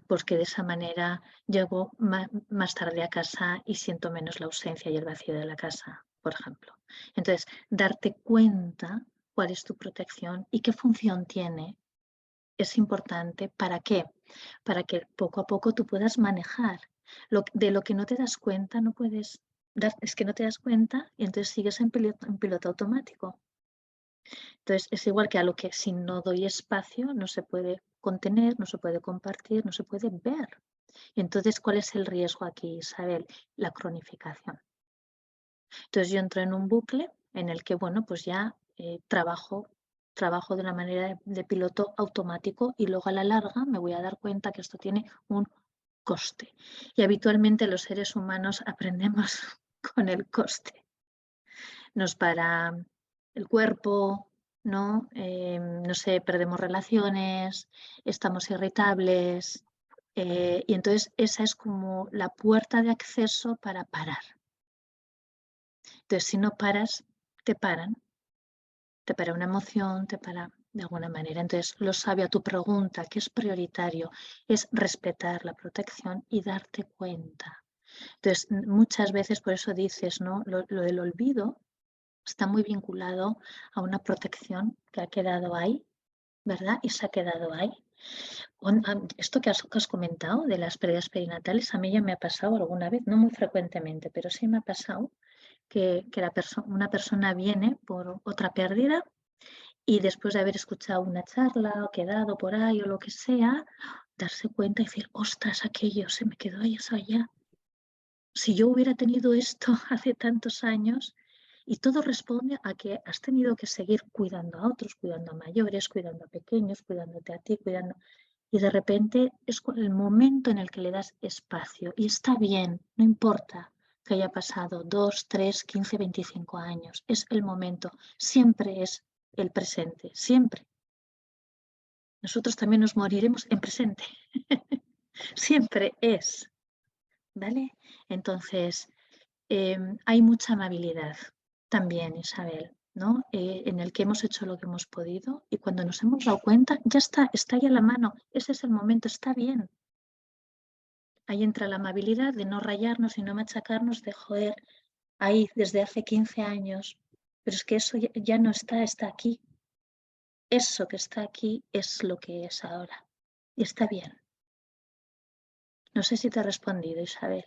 Porque de esa manera llego más tarde a casa y siento menos la ausencia y el vacío de la casa, por ejemplo. Entonces, darte cuenta cuál es tu protección y qué función tiene es importante. ¿Para qué? Para que poco a poco tú puedas manejar. De lo que no te das cuenta, no puedes dar, es que no te das cuenta y entonces sigues en piloto automático. Entonces es igual que a lo que si no doy espacio no se puede contener, no se puede compartir, no se puede ver. Y entonces, ¿cuál es el riesgo aquí, Isabel? La cronificación. Entonces yo entro en un bucle en el que, bueno, pues ya trabajo de una manera de piloto automático y luego a la larga me voy a dar cuenta que esto tiene un coste. Y habitualmente los seres humanos aprendemos con el coste. Nos para el cuerpo, ¿no? No sé, perdemos relaciones, estamos irritables. Y entonces esa es como la puerta de acceso para parar. Entonces, si no paras, te paran. Te para una emoción, te para de alguna manera. Entonces, lo sabio a tu pregunta, que es prioritario, es respetar la protección y darte cuenta. Entonces, muchas veces, por eso dices, ¿no? Lo del olvido está muy vinculado a una protección que ha quedado ahí, ¿verdad? Y se ha quedado ahí. Esto que has comentado de las pérdidas perinatales, a mí ya me ha pasado alguna vez, no muy frecuentemente, pero sí me ha pasado que una persona viene por otra pérdida y después de haber escuchado una charla o quedado por ahí o lo que sea, darse cuenta y decir, ostras, aquello se me quedó ahí eso allá. Si yo hubiera tenido esto hace tantos años, y todo responde a que has tenido que seguir cuidando a otros, cuidando a mayores, cuidando a pequeños, cuidándote a ti, cuidando. Y de repente es el momento en el que le das espacio y está bien, no importa que haya pasado 2, 3, 15, 25 años, es el momento, siempre es el presente, siempre. Nosotros también nos moriremos en presente. siempre es, ¿vale? Entonces, hay mucha amabilidad también, Isabel, ¿no? En el que hemos hecho lo que hemos podido y cuando nos hemos dado cuenta, ya está ahí a la mano, ese es el momento, está bien. Ahí entra la amabilidad de no rayarnos y no machacarnos, de joder, ahí desde hace 15 años, pero es que eso ya no está aquí. Eso que está aquí es lo que es ahora y está bien. No sé si te he respondido, Isabel.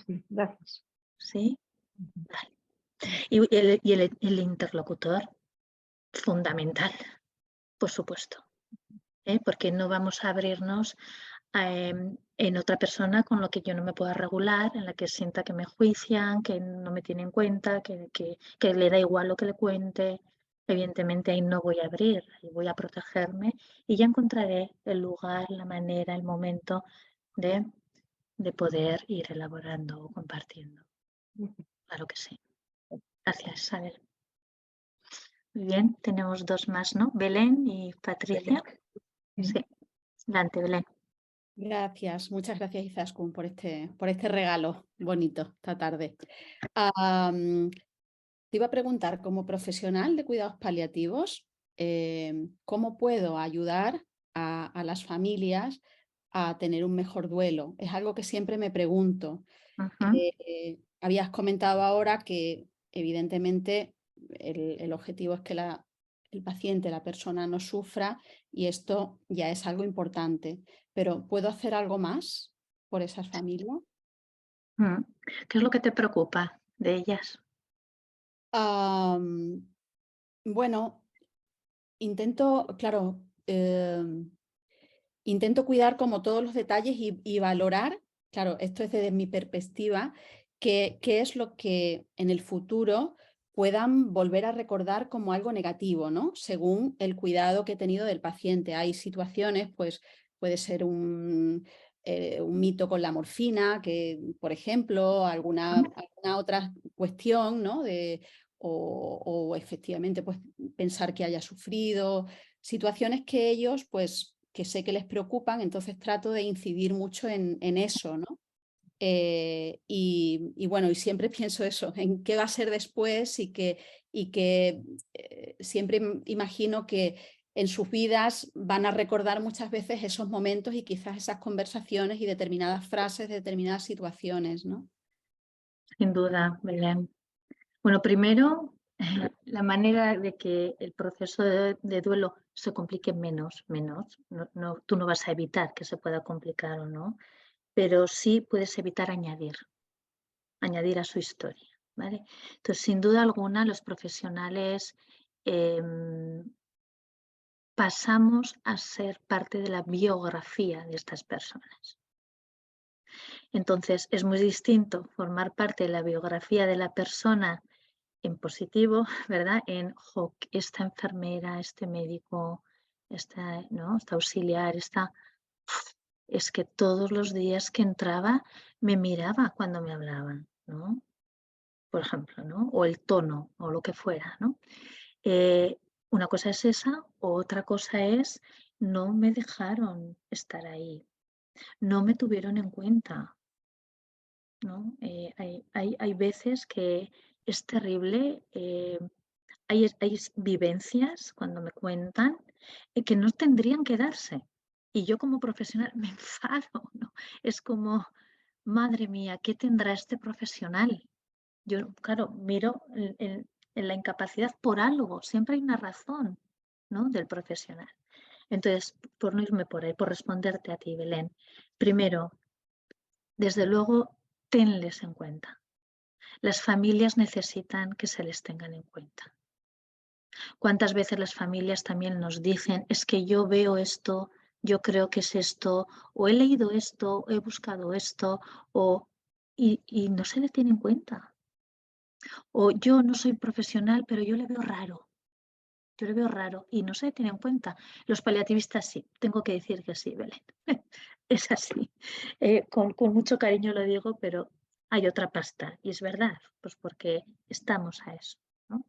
Sí, gracias. ¿Sí? Vale. Y el interlocutor, fundamental, por supuesto, porque no vamos a abrirnos en otra persona con lo que yo no me pueda regular, en la que sienta que me juician, que no me tiene en cuenta, que le da igual lo que le cuente. Evidentemente ahí no voy a abrir, ahí voy a protegerme y ya encontraré el lugar, la manera, el momento de poder ir elaborando o compartiendo. Claro que sí. Gracias, Isabel. Muy bien, tenemos dos más, ¿no? Belén y Patricia. Sí, adelante, Belén. Gracias, muchas gracias Izaskun por este regalo bonito esta tarde. Te iba a preguntar, como profesional de cuidados paliativos, ¿cómo puedo ayudar a las familias a tener un mejor duelo? Es algo que siempre me pregunto. Habías comentado ahora que evidentemente el objetivo es que el paciente, la persona no sufra y esto ya es algo importante, pero ¿puedo hacer algo más por esas familias? ¿Qué es lo que te preocupa de ellas? Bueno, intento, claro, intento cuidar como todos los detalles y valorar, claro, esto es desde mi perspectiva, qué es lo que en el futuro puedan volver a recordar como algo negativo, ¿no? Según el cuidado que he tenido del paciente. Hay situaciones, pues puede ser un mito con la morfina, que, por ejemplo, alguna otra cuestión, ¿no? O efectivamente pues, pensar que haya sufrido, situaciones que ellos, pues, que sé que les preocupan, entonces trato de incidir mucho en eso, ¿no? Y bueno, y siempre pienso eso, en qué va a ser después y que siempre imagino que en sus vidas van a recordar muchas veces esos momentos y quizás esas conversaciones y determinadas frases, determinadas situaciones, ¿no? Sin duda, Belén. Bueno, primero, la manera de que el proceso de duelo se complique menos. Tú no vas a evitar que se pueda complicar o no, pero sí puedes evitar añadir a su historia, ¿vale? Entonces, sin duda alguna, los profesionales pasamos a ser parte de la biografía de estas personas. Entonces, es muy distinto formar parte de la biografía de la persona en positivo, ¿verdad? En esta enfermera, este médico, esta auxiliar, es que todos los días que entraba me miraba cuando me hablaban, ¿no? Por ejemplo, ¿no? O el tono o lo que fuera, ¿no? Una cosa es esa, otra cosa es no me dejaron estar ahí, no me tuvieron en cuenta, ¿no? Hay veces que es terrible, hay vivencias cuando me cuentan que no tendrían que darse. Y yo como profesional me enfado, ¿no? Es como, madre mía, ¿qué tendrá este profesional? Yo, claro, miro en la incapacidad por algo, siempre hay una razón, ¿no? Del profesional. Entonces, por no irme por ahí, por responderte a ti, Belén, primero, desde luego, tenles en cuenta. Las familias necesitan que se les tengan en cuenta. ¿Cuántas veces las familias también nos dicen, es que yo veo esto, yo creo que es esto, o he leído esto, he buscado esto, y no se le tiene en cuenta? O yo no soy profesional, pero yo le veo raro. Yo le veo raro y no se le tiene en cuenta. Los paliativistas sí, tengo que decir que sí, Belén. Es así. Con mucho cariño lo digo, pero hay otra pasta y es verdad, pues porque estamos a eso, ¿no?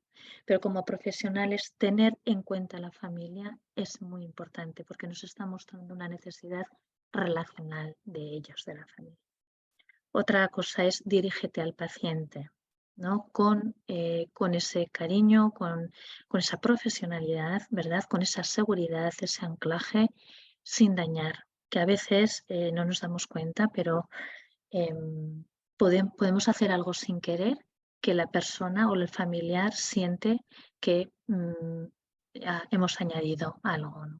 Pero como profesionales, tener en cuenta a la familia es muy importante porque nos está mostrando una necesidad relacional de ellos, de la familia. Otra cosa es dirígete al paciente, ¿no? Con ese cariño, con esa profesionalidad, ¿verdad? Con esa seguridad, ese anclaje, sin dañar, que a veces no nos damos cuenta, pero podemos hacer algo sin querer que la persona o el familiar siente que hemos añadido algo, ¿no?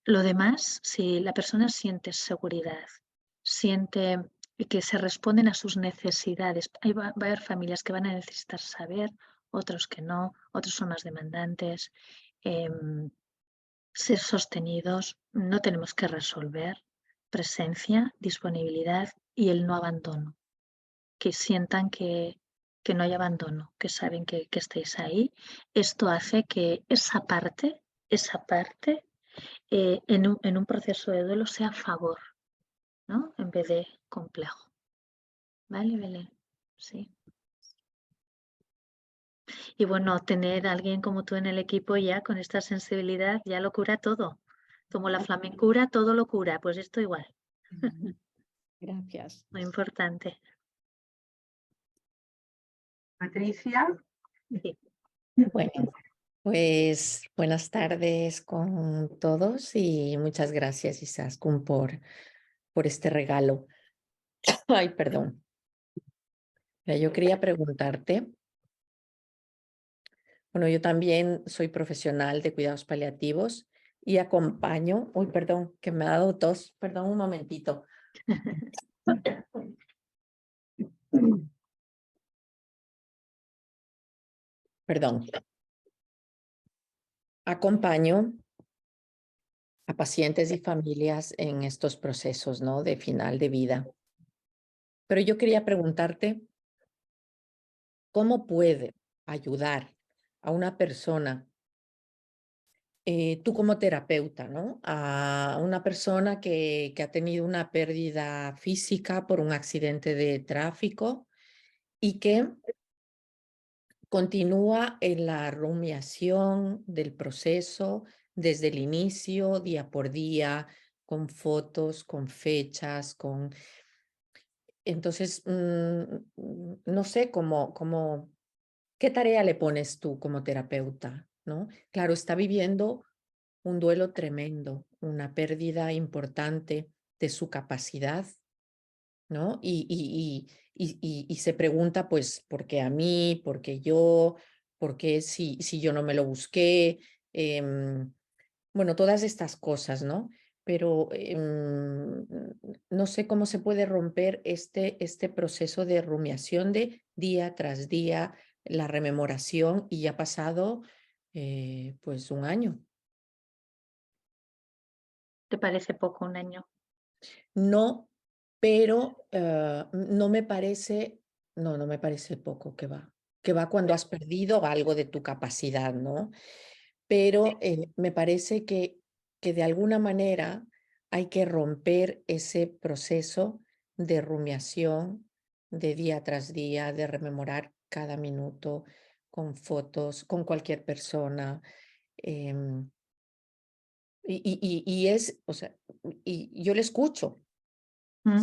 Lo demás, si la persona siente seguridad, siente que se responden a sus necesidades, va a haber familias que van a necesitar saber, otros que no, otros son más demandantes. Ser sostenidos, no tenemos que resolver, presencia, disponibilidad y el no abandono, que sientan que no hay abandono, que saben que estáis ahí. Esto hace que esa parte en un proceso de duelo sea a favor, ¿no? En vez de complejo. ¿Vale, Belén? Sí. Y bueno, tener a alguien como tú en el equipo ya con esta sensibilidad ya lo cura todo. Como la flamencura, todo lo cura, pues esto igual. Gracias. Muy importante. Patricia. Sí. Bueno, pues buenas tardes con todos y muchas gracias, Izaskun, por este regalo. Ay, perdón. Yo quería preguntarte, bueno, yo también soy profesional de cuidados paliativos y acompaño, uy, perdón, que me ha dado tos, perdón un momentito. Perdón. Acompaño a pacientes y familias en estos procesos, ¿no? De final de vida. Pero yo quería preguntarte, ¿cómo puede ayudar a una persona, tú como terapeuta, ¿no? A una persona que ha tenido una pérdida física por un accidente de tráfico y que continúa en la rumiación del proceso desde el inicio, día por día, con fotos, con fechas, con... Entonces, no sé ¿qué tarea le pones tú como terapeuta, no? Claro, está viviendo un duelo tremendo, una pérdida importante de su capacidad, ¿no? Y se pregunta, pues, ¿por qué a mí? ¿Por qué yo? ¿Por qué si yo no me lo busqué? Bueno, todas estas cosas, ¿no? Pero no sé cómo se puede romper este proceso de rumiación de día tras día, la rememoración, y ya ha pasado pues un año. ¿Te parece poco un año? No, pero no me parece poco que va cuando has perdido algo de tu capacidad, ¿no? Pero me parece que de alguna manera hay que romper ese proceso de rumiación de día tras día, de rememorar cada minuto con fotos, con cualquier persona. O sea, y yo le escucho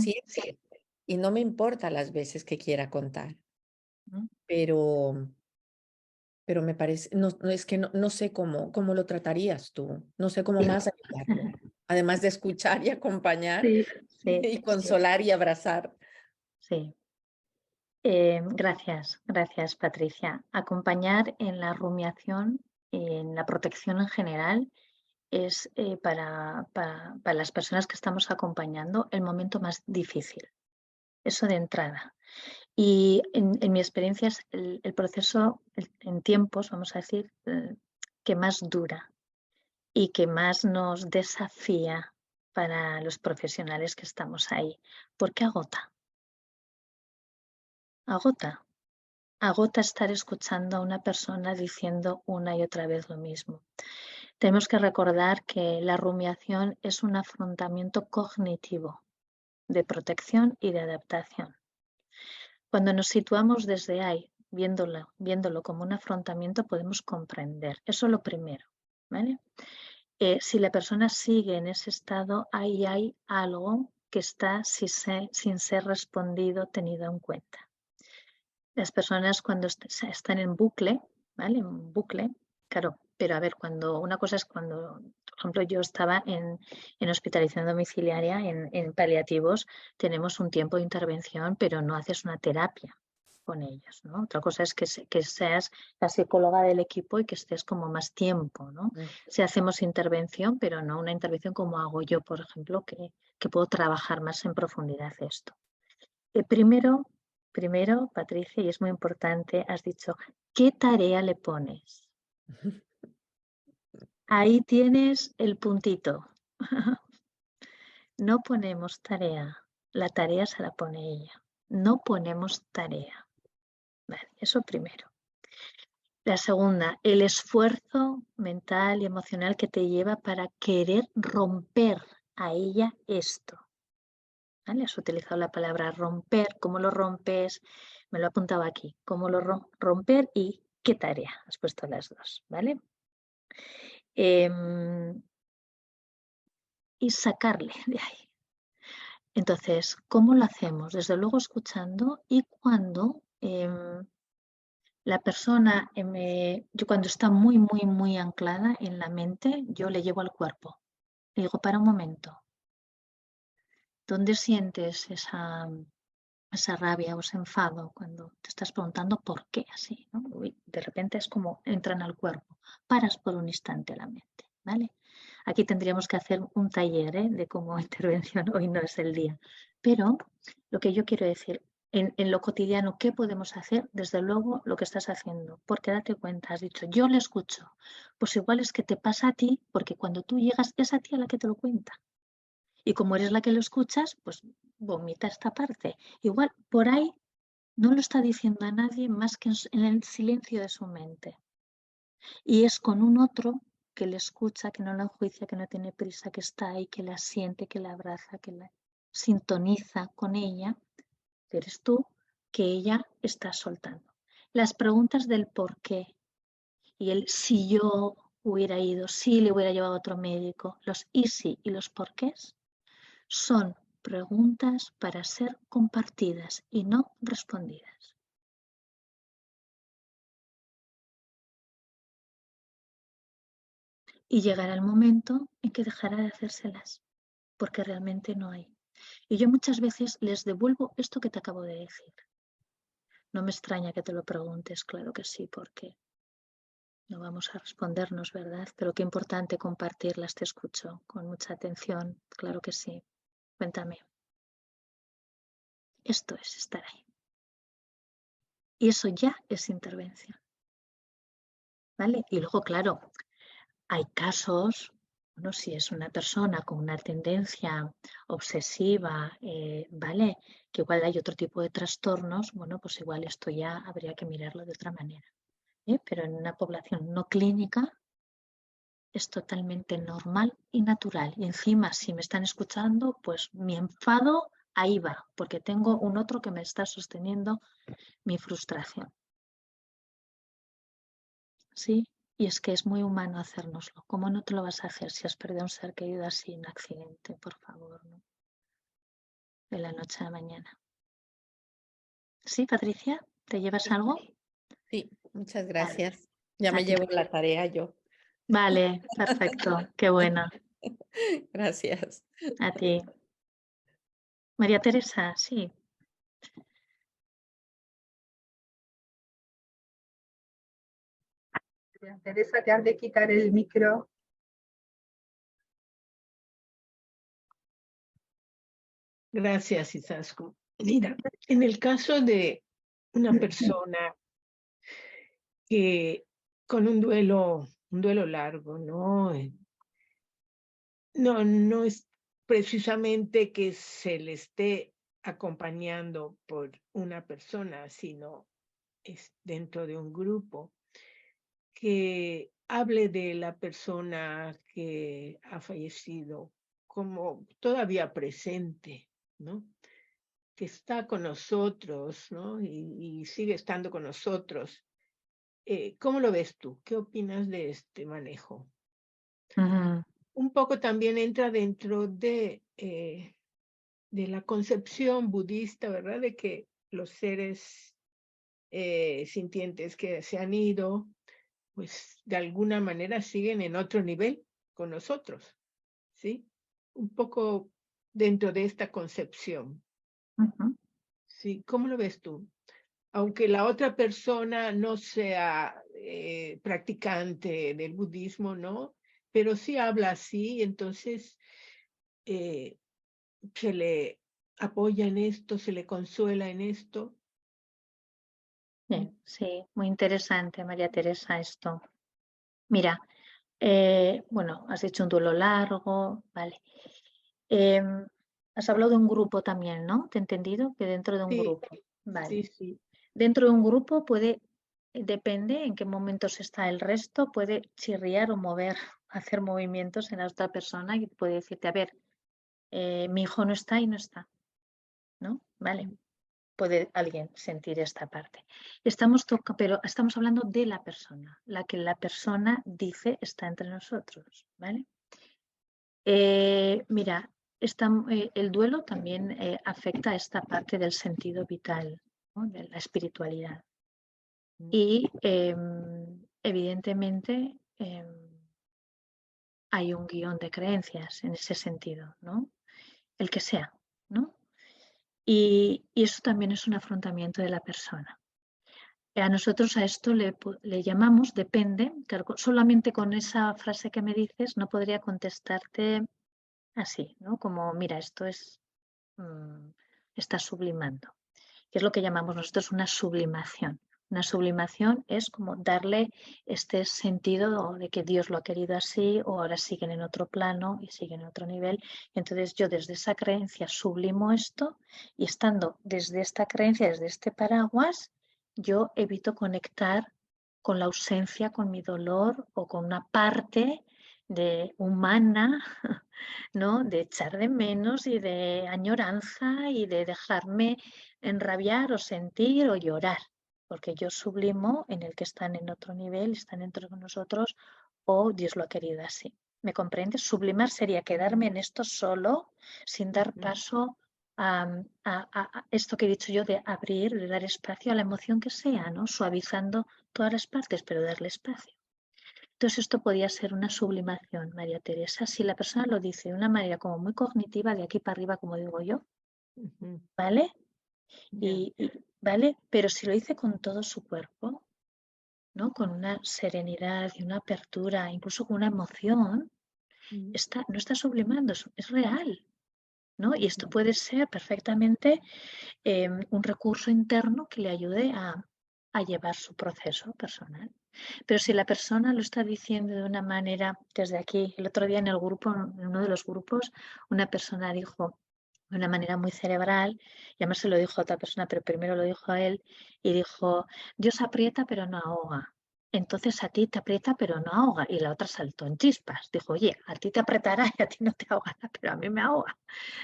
siempre y no me importa las veces que quiera contar, pero me parece, es que no sé cómo lo tratarías tú, no sé cómo más ayudarlo, además de escuchar y acompañar Sí, sí, y consolar y abrazar. sí. Gracias, Patricia. Acompañar en la rumiación, en la protección en general, es para las personas que estamos acompañando el momento más difícil. Eso de entrada. Y en mi experiencia es el proceso en tiempos, vamos a decir, que más dura y que más nos desafía para los profesionales que estamos ahí, porque agota. Agota estar escuchando a una persona diciendo una y otra vez lo mismo. Tenemos que recordar que la rumiación es un afrontamiento cognitivo de protección y de adaptación. Cuando nos situamos desde ahí, viéndolo como un afrontamiento, podemos comprender. Eso es lo primero, ¿vale? Si la persona sigue en ese estado, ahí hay algo que está sin ser respondido, tenido en cuenta. Las personas cuando están en bucle, ¿vale? En bucle, claro, pero a ver, cuando una cosa es cuando, por ejemplo, yo estaba en hospitalización domiciliaria, en paliativos, tenemos un tiempo de intervención, pero no haces una terapia con ellos, ¿no? Otra cosa es que seas la psicóloga del equipo y que estés como más tiempo, ¿no? Si hacemos intervención, pero no una intervención como hago yo, por ejemplo, que puedo trabajar más en profundidad esto. Primero, Patricia, y es muy importante, has dicho, ¿qué tarea le pones? Ahí tienes el puntito. No ponemos tarea, la tarea se la pone ella. No ponemos tarea. Vale, eso primero. La segunda, el esfuerzo mental y emocional que te lleva para querer romper a ella esto. ¿Vale? Has utilizado la palabra romper, ¿cómo lo rompes? Me lo apuntaba aquí, ¿cómo lo romper y qué tarea? Has puesto las dos, ¿vale? Y sacarle de ahí. Entonces, ¿cómo lo hacemos? Desde luego escuchando y cuando la persona, yo cuando está muy, muy, muy anclada en la mente, yo le llevo al cuerpo. Le digo, para un momento, ¿dónde sientes esa rabia o ese enfado cuando te estás preguntando por qué así, ¿no? De repente es como entran al cuerpo, paras por un instante la mente, ¿vale? Aquí tendríamos que hacer un taller de cómo intervención, hoy no es el día, pero lo que yo quiero decir, en lo cotidiano, ¿qué podemos hacer? Desde luego lo que estás haciendo, porque date cuenta, has dicho, yo le escucho, pues igual es que te pasa a ti, porque cuando tú llegas es a ti a la que te lo cuenta. Y como eres la que lo escuchas, pues vomita esta parte. Igual por ahí no lo está diciendo a nadie más que en el silencio de su mente. Y es con un otro que le escucha, que no la enjuicia, que no tiene prisa, que está ahí, que la siente, que la abraza, que la sintoniza con ella, que eres tú, que ella está soltando. Las preguntas del por qué y el si yo hubiera ido, si le hubiera llevado a otro médico, los y si y los porqués, son preguntas para ser compartidas y no respondidas. Y llegará el momento en que dejará de hacérselas, porque realmente no hay. Y yo muchas veces les devuelvo esto que te acabo de decir. No me extraña que te lo preguntes, claro que sí, porque no vamos a respondernos, ¿verdad? Pero qué importante compartirlas, te escucho con mucha atención, claro que sí. Cuéntame. Esto es estar ahí. Y eso ya es intervención. ¿Vale? Y luego, claro, hay casos, bueno, si es una persona con una tendencia obsesiva, ¿vale? Que igual hay otro tipo de trastornos, bueno, pues igual esto ya habría que mirarlo de otra manera. Pero en una población no clínica es totalmente normal y natural. Y encima, si me están escuchando, pues mi enfado ahí va, porque tengo un otro que me está sosteniendo mi frustración. ¿Sí? Y es que es muy humano hacérnoslo. ¿Cómo no te lo vas a hacer si has perdido a un ser querido así en accidente, por favor, ¿no? De la noche a la mañana. ¿Sí, Patricia? ¿Te llevas algo? Sí, muchas Vale. gracias. Ya me A ti. llevo la tarea yo. Vale, perfecto. Qué buena. Gracias. A ti. María Teresa, sí. Teresa, te has de quitar el micro. Gracias, Izaskun. Mira, en el caso de una persona que con un duelo largo, ¿no? No es precisamente que se le esté acompañando por una persona, sino es dentro de un grupo, que hable de la persona que ha fallecido como todavía presente, ¿no? Que está con nosotros, ¿no? Y sigue estando con nosotros. ¿Cómo lo ves tú? ¿Qué opinas de este manejo? Ujú. Un poco también entra dentro de la concepción budista, ¿verdad? De que los seres sintientes que se han ido, pues de alguna manera siguen en otro nivel con nosotros, ¿sí? Un poco dentro de esta concepción, Ujú. ¿sí? ¿Cómo lo ves tú? Aunque la otra persona no sea practicante del budismo, ¿no? Pero sí habla así, entonces se le apoya en esto, se le consuela en esto. Bien, sí, muy interesante, María Teresa, esto. Mira, bueno, has dicho un duelo largo, vale. Has hablado de un grupo también, ¿no? Te he entendido que dentro de un Sí, grupo, vale. sí, sí. Dentro de un grupo puede, depende en qué momentos está el resto, puede chirriar o mover, hacer movimientos en la otra persona y puede decirte, a ver, mi hijo no está y no está, ¿no? Vale. Puede alguien sentir esta parte. Pero estamos hablando de la persona, la que la persona dice está entre nosotros, ¿vale? Mira, el duelo también afecta a esta parte del sentido vital, ¿no? De la espiritualidad. Y evidentemente hay un guión de creencias en ese sentido, ¿no? El que sea, ¿no? Y eso también es un afrontamiento de la persona. A nosotros a esto le llamamos depende. Claro, solamente con esa frase que me dices no podría contestarte así, ¿no? Como, mira, esto es, está sublimando. Que es lo que llamamos nosotros una sublimación. Una sublimación es como darle este sentido de que Dios lo ha querido así o ahora siguen en otro plano y siguen en otro nivel. Entonces yo desde esa creencia sublimo esto y estando desde esta creencia, desde este paraguas, yo evito conectar con la ausencia, con mi dolor o con una parte de humana, ¿no? De echar de menos y de añoranza y de dejarme enrabiar o sentir o llorar, porque yo sublimo en el que están en otro nivel, están dentro de nosotros o Dios lo ha querido así. ¿Me comprendes? Sublimar sería quedarme en esto solo, sin dar paso a esto que he dicho yo de abrir, de dar espacio a la emoción que sea, ¿no? Suavizando todas las partes, pero darle espacio. Entonces esto podía ser una sublimación, María Teresa, si la persona lo dice de una manera como muy cognitiva, de aquí para arriba, como digo yo, ¿vale? ¿Vale? Pero si lo dice con todo su cuerpo, ¿no? Con una serenidad y una apertura, incluso con una emoción, no está sublimando, es real, ¿no? Y esto puede ser perfectamente un recurso interno que le ayude a llevar su proceso personal. Pero si la persona lo está diciendo de una manera, desde aquí, el otro día en el grupo, en uno de los grupos, una persona dijo de una manera muy cerebral, y además se lo dijo a otra persona, pero primero lo dijo a él, y dijo, Dios aprieta pero no ahoga. Entonces a ti te aprieta pero no ahoga. Y la otra saltó en chispas. Dijo, oye, a ti te apretará y a ti no te ahogará, pero a mí me ahoga.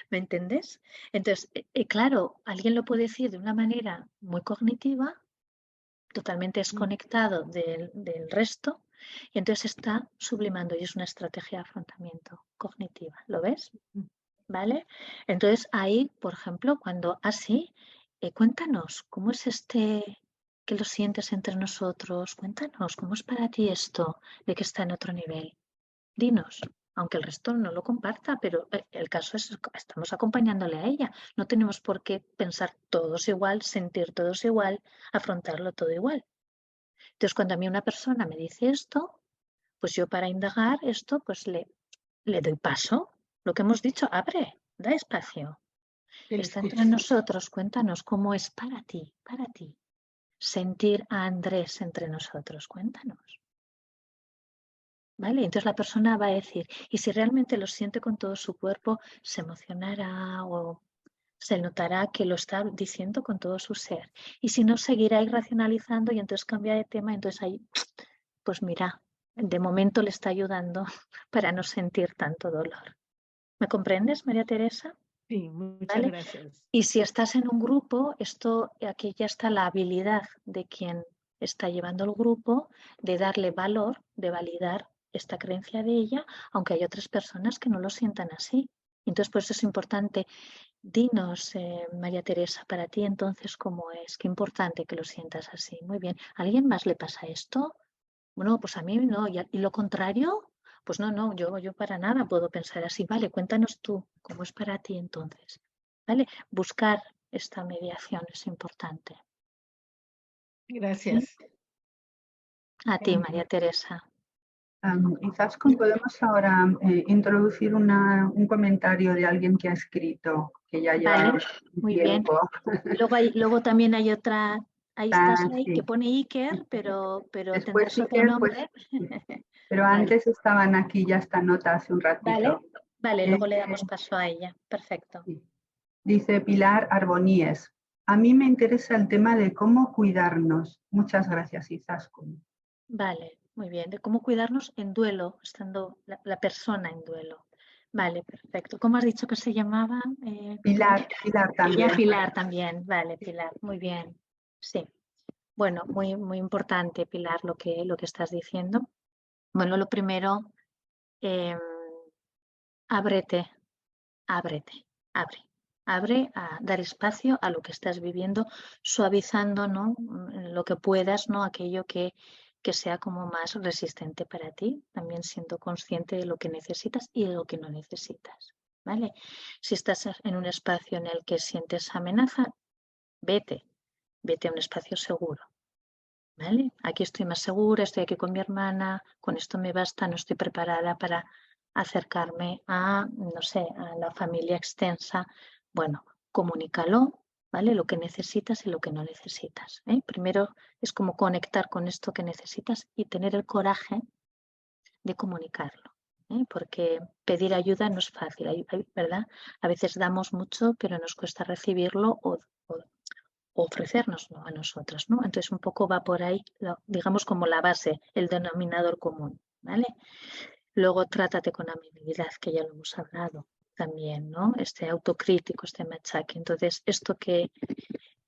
¿Me entendés? Entonces, claro, alguien lo puede decir de una manera muy cognitiva, totalmente desconectado del resto, y entonces está sublimando y es una estrategia de afrontamiento cognitiva. ¿Lo ves? ¿Vale? Entonces ahí, por ejemplo, cuando así, cuéntanos, ¿cómo es que lo sientes entre nosotros? Cuéntanos, ¿cómo es para ti esto de que está en otro nivel? Dinos, aunque el resto no lo comparta, pero el caso es que estamos acompañándole a ella. No tenemos por qué pensar todos igual, sentir todos igual, afrontarlo todo igual. Entonces, cuando a mí una persona me dice esto, pues yo para indagar esto, pues le doy paso. Lo que hemos dicho, abre, da espacio. Está entre nosotros, cuéntanos cómo es para ti, sentir a Andrés entre nosotros, cuéntanos. ¿Vale? Entonces la persona va a decir, y si realmente lo siente con todo su cuerpo, se emocionará o se notará que lo está diciendo con todo su ser. Y si no, seguirá irracionalizando y entonces cambia de tema, entonces ahí, pues mira, de momento le está ayudando para no sentir tanto dolor. ¿Me comprendes, María Teresa? Sí, muchas ¿Vale? gracias. Y si estás en un grupo, aquí ya está la habilidad de quien está llevando el grupo de darle valor, de validar esta creencia de ella, aunque hay otras personas que no lo sientan así. Entonces, por eso es importante. Dinos, María Teresa, para ti entonces, ¿cómo es? Qué importante que lo sientas así. Muy bien. ¿A alguien más le pasa esto? Bueno, pues a mí no. ¿Y lo contrario? Pues no, yo para nada puedo pensar así. Vale, cuéntanos tú, ¿cómo es para ti entonces? ¿Vale? Buscar esta mediación es importante. Gracias. A ti, María Teresa. Izaskun, podemos ahora introducir un comentario de alguien que ha escrito, que ya lleva Vale, muy bien. tiempo. Luego también hay otra, ahí estás ahí, Sí. que pone Iker, pero Después tendrás otro Iker, pues, nombre. pero Vale. antes estaban aquí ya esta nota hace un ratito. Vale, luego le damos paso a ella. Perfecto. Dice Pilar Arboníes, a mí me interesa el tema de cómo cuidarnos. Muchas gracias, Izaskun. Vale, muy bien. De cómo cuidarnos en duelo, estando la persona en duelo. Vale, perfecto. ¿Cómo has dicho que se llamaba? Pilar también. Pilar también. Vale, Pilar. Muy bien. Sí. Bueno, muy importante, Pilar, lo que estás diciendo. Bueno, lo primero, ábrete, abre a dar espacio a lo que estás viviendo, suavizando, ¿no? Lo que puedas, ¿no? Aquello que sea como más resistente para ti, también siendo consciente de lo que necesitas y de lo que no necesitas, ¿vale? Si estás en un espacio en el que sientes amenaza, vete a un espacio seguro, ¿vale? Aquí estoy más segura, estoy aquí con mi hermana, con esto me basta, no estoy preparada para acercarme a, no sé, a la familia extensa. Bueno, comunícalo, ¿vale? Lo que necesitas y lo que no necesitas, ¿eh? Primero es como conectar con esto que necesitas y tener el coraje de comunicarlo, ¿eh? Porque pedir ayuda no es fácil, ¿verdad? A veces damos mucho, pero nos cuesta recibirlo o ofrecérnoslo a nosotras, ¿no? Entonces un poco va por ahí, digamos como la base, el denominador común, ¿vale? Luego trátate con amabilidad, que ya lo hemos hablado también, ¿no? Este autocrítico, este machaque. Entonces, esto que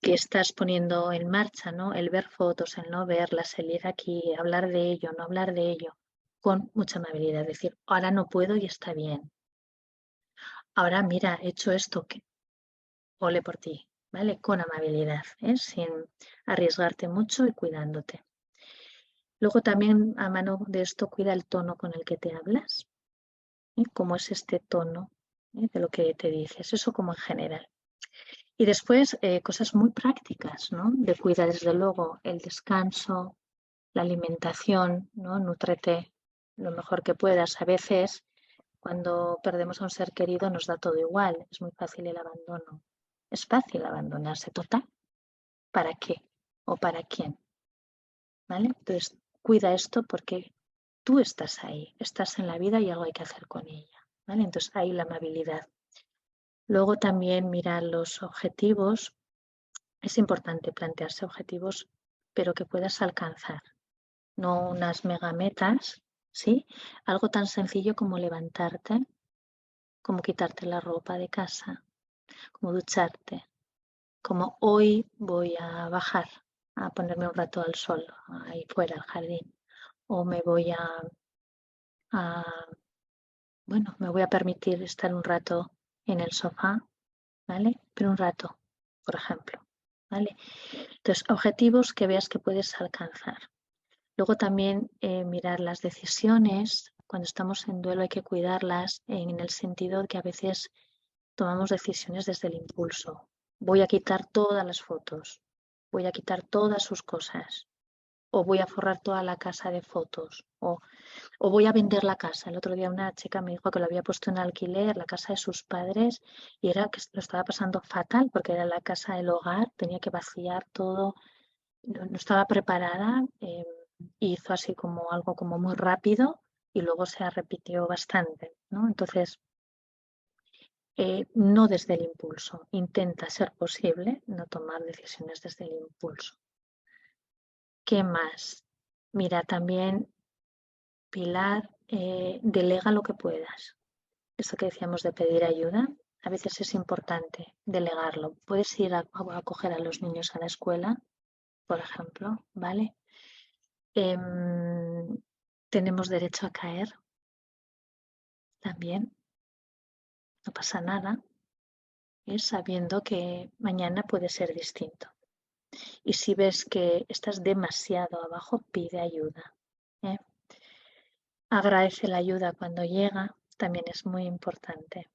estás poniendo en marcha, ¿no? El ver fotos, el no verlas, el ir aquí, hablar de ello, no hablar de ello, con mucha amabilidad. Decir, ahora no puedo y está bien. Ahora, mira, he hecho esto, que ole por ti, ¿vale? Con amabilidad, ¿eh? Sin arriesgarte mucho y cuidándote. Luego también a mano de esto cuida el tono con el que te hablas, ¿eh? Cómo es este tono, ¿eh? De lo que te dices, eso como en general. Y después cosas muy prácticas, ¿no? De cuidar desde luego el descanso, la alimentación, ¿no? Nútrete lo mejor que puedas. A veces cuando perdemos a un ser querido nos da todo igual, es muy fácil el abandono. Es fácil abandonarse, total. ¿Para qué? ¿O para quién? ¿Vale? Entonces, cuida esto porque tú estás ahí, estás en la vida y algo hay que hacer con ella, ¿vale? Entonces, ahí la amabilidad. Luego también mirar los objetivos. Es importante plantearse objetivos, pero que puedas alcanzar, no unas megametas, ¿sí? Algo tan sencillo como levantarte, como quitarte la ropa de casa, como ducharte, como hoy voy a bajar a ponerme un rato al sol, ahí fuera al jardín, o me voy me voy a permitir estar un rato en el sofá, ¿vale? Pero un rato, por ejemplo, ¿vale? Entonces, objetivos que veas que puedes alcanzar. Luego también mirar las decisiones. Cuando estamos en duelo hay que cuidarlas en el sentido de que a veces tomamos decisiones desde el impulso. Voy a quitar todas las fotos, voy a quitar todas sus cosas, o voy a forrar toda la casa de fotos, o voy a vender la casa. El otro día una chica me dijo que lo había puesto en alquiler, la casa de sus padres, y era que lo estaba pasando fatal porque era la casa del hogar, tenía que vaciar todo, no estaba preparada, hizo así como algo como muy rápido y luego se repitió bastante, ¿no? Entonces, no desde el impulso, intenta ser posible no tomar decisiones desde el impulso. ¿Qué más? Mira, también, Pilar, delega lo que puedas. Esto que decíamos de pedir ayuda, a veces es importante delegarlo. Puedes ir a coger a los niños a la escuela, por ejemplo, ¿vale? tenemos derecho a caer también, no pasa nada, sabiendo que mañana puede ser distinto. Y si ves que estás demasiado abajo, pide ayuda. Agradece la ayuda cuando llega, también es muy importante.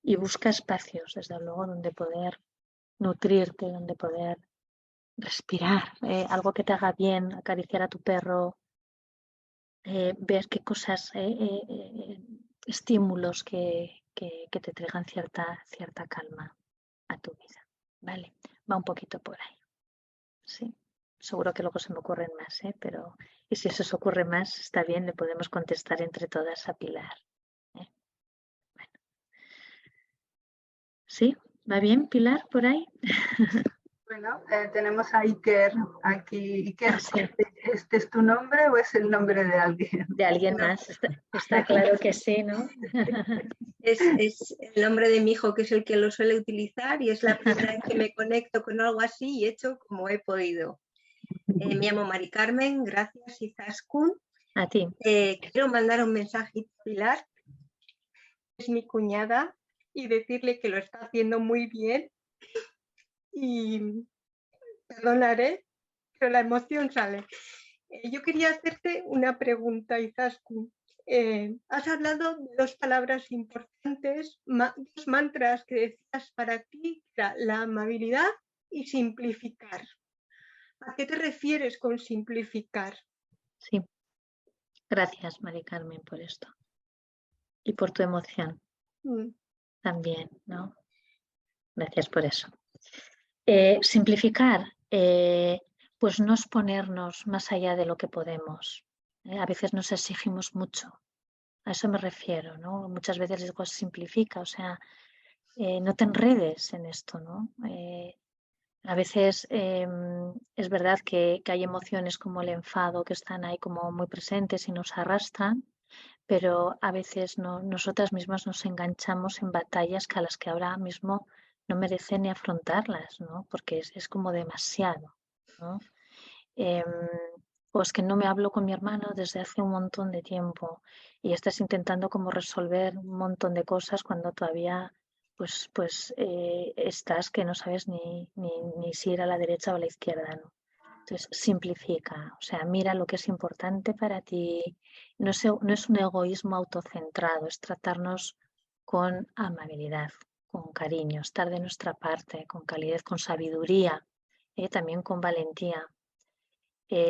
Y busca espacios, desde luego, donde poder nutrirte, donde poder respirar, algo que te haga bien, acariciar a tu perro, ver qué cosas, estímulos que te traigan cierta calma a tu vida. Vale, va un poquito por ahí. Sí, seguro que luego se me ocurren más, pero y si se os ocurre más, está bien, le podemos contestar entre todas a Pilar. Bueno. ¿Sí? ¿Va bien, Pilar, por ahí? Bueno, tenemos a Iker aquí. Iker, Sí. ¿este es tu nombre o es el nombre de alguien? De alguien más, está claro que sí, ¿no? Es el nombre de mi hijo, que es el que lo suele utilizar, y es la primera vez que me conecto con algo así y he hecho como he podido. Me llamo Mari Carmen, gracias Izaskun. A ti. Quiero mandar un mensaje a Pilar, es mi cuñada, y decirle que lo está haciendo muy bien. Y perdonaré, pero la emoción sale. Yo quería hacerte una pregunta, Izaskun. Has hablado de dos palabras importantes, dos mantras que decías para ti, la amabilidad y simplificar. ¿A qué te refieres con simplificar? Sí. Gracias, Mari Carmen, por esto. Y por tu emoción también, ¿no? Gracias por eso. Simplificar, pues no es ponernos más allá de lo que podemos. A veces nos exigimos mucho. A eso me refiero, ¿no? Muchas veces digo simplifica, o sea, no te enredes en esto, ¿no? A veces es verdad que hay emociones como el enfado que están ahí como muy presentes y nos arrastran, pero a veces nosotras mismas nos enganchamos en batallas a las que ahora mismo no merece ni afrontarlas, ¿no? Porque es como demasiado, ¿no? Pues que no me hablo con mi hermano desde hace un montón de tiempo y estás intentando como resolver un montón de cosas cuando todavía pues estás que no sabes ni si ir a la derecha o a la izquierda, ¿no? Entonces, simplifica, o sea, mira lo que es importante para ti. No es un egoísmo autocentrado, es tratarnos con amabilidad, con cariño, estar de nuestra parte, con calidez, con sabiduría, también con valentía.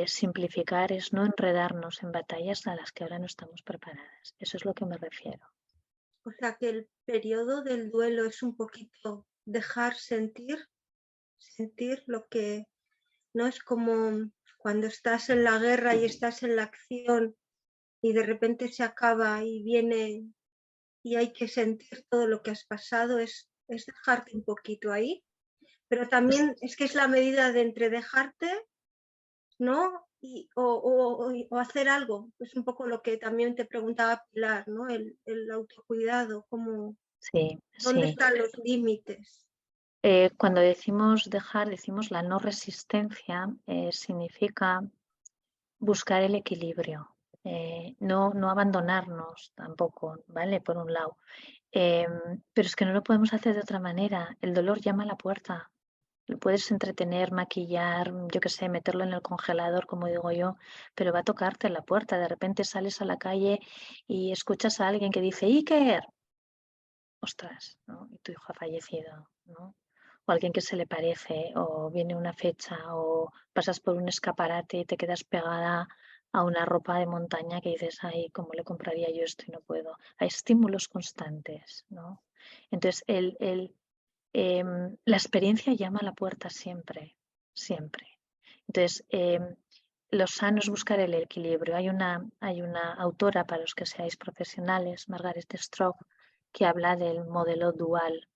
Simplificar es no enredarnos en batallas a las que ahora no estamos preparadas. Eso es lo que me refiero. O sea, que el periodo del duelo es un poquito dejar sentir lo que no es como cuando estás en la guerra y estás en la acción y de repente se acaba y viene y hay que sentir todo lo que has pasado, es dejarte un poquito ahí, pero también es que es la medida de entre dejarte, ¿no? O hacer algo, es un poco lo que también te preguntaba Pilar, ¿no? El autocuidado, ¿dónde están los límites? Cuando decimos dejar, decimos la no resistencia, significa buscar el equilibrio, no abandonarnos tampoco, ¿vale? Por un lado. Pero es que no lo podemos hacer de otra manera. El dolor llama a la puerta. Lo puedes entretener, maquillar, yo qué sé, meterlo en el congelador, como digo yo, pero va a tocarte en la puerta. De repente sales a la calle y escuchas a alguien que dice ¡Iker! Ostras, ¿no? Y tu hijo ha fallecido, ¿no? O alguien que se le parece, o viene una fecha, o pasas por un escaparate y te quedas pegada a una ropa de montaña que dices, ay, ¿cómo le compraría yo esto y no puedo? Hay estímulos constantes, ¿no? Entonces, la experiencia llama a la puerta siempre, siempre. Entonces, lo sano es buscar el equilibrio. Hay una autora, para los que seáis profesionales, Margaret Stroh, que habla del modelo dual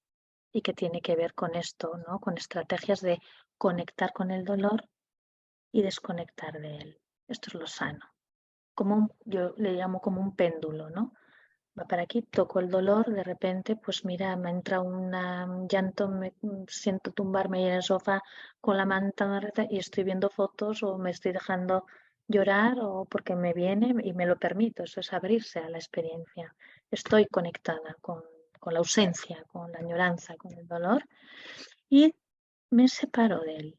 y que tiene que ver con esto, ¿no? Con estrategias de conectar con el dolor y desconectar de él. Esto es lo sano. Yo le llamo como un péndulo, ¿no? Va para aquí, toco el dolor, de repente, pues mira, me entra un llanto, me siento tumbarme en el sofá con la manta y estoy viendo fotos o me estoy dejando llorar o porque me viene y me lo permito. Eso es abrirse a la experiencia. Estoy conectada con la ausencia, con la añoranza, con el dolor y me separo de él.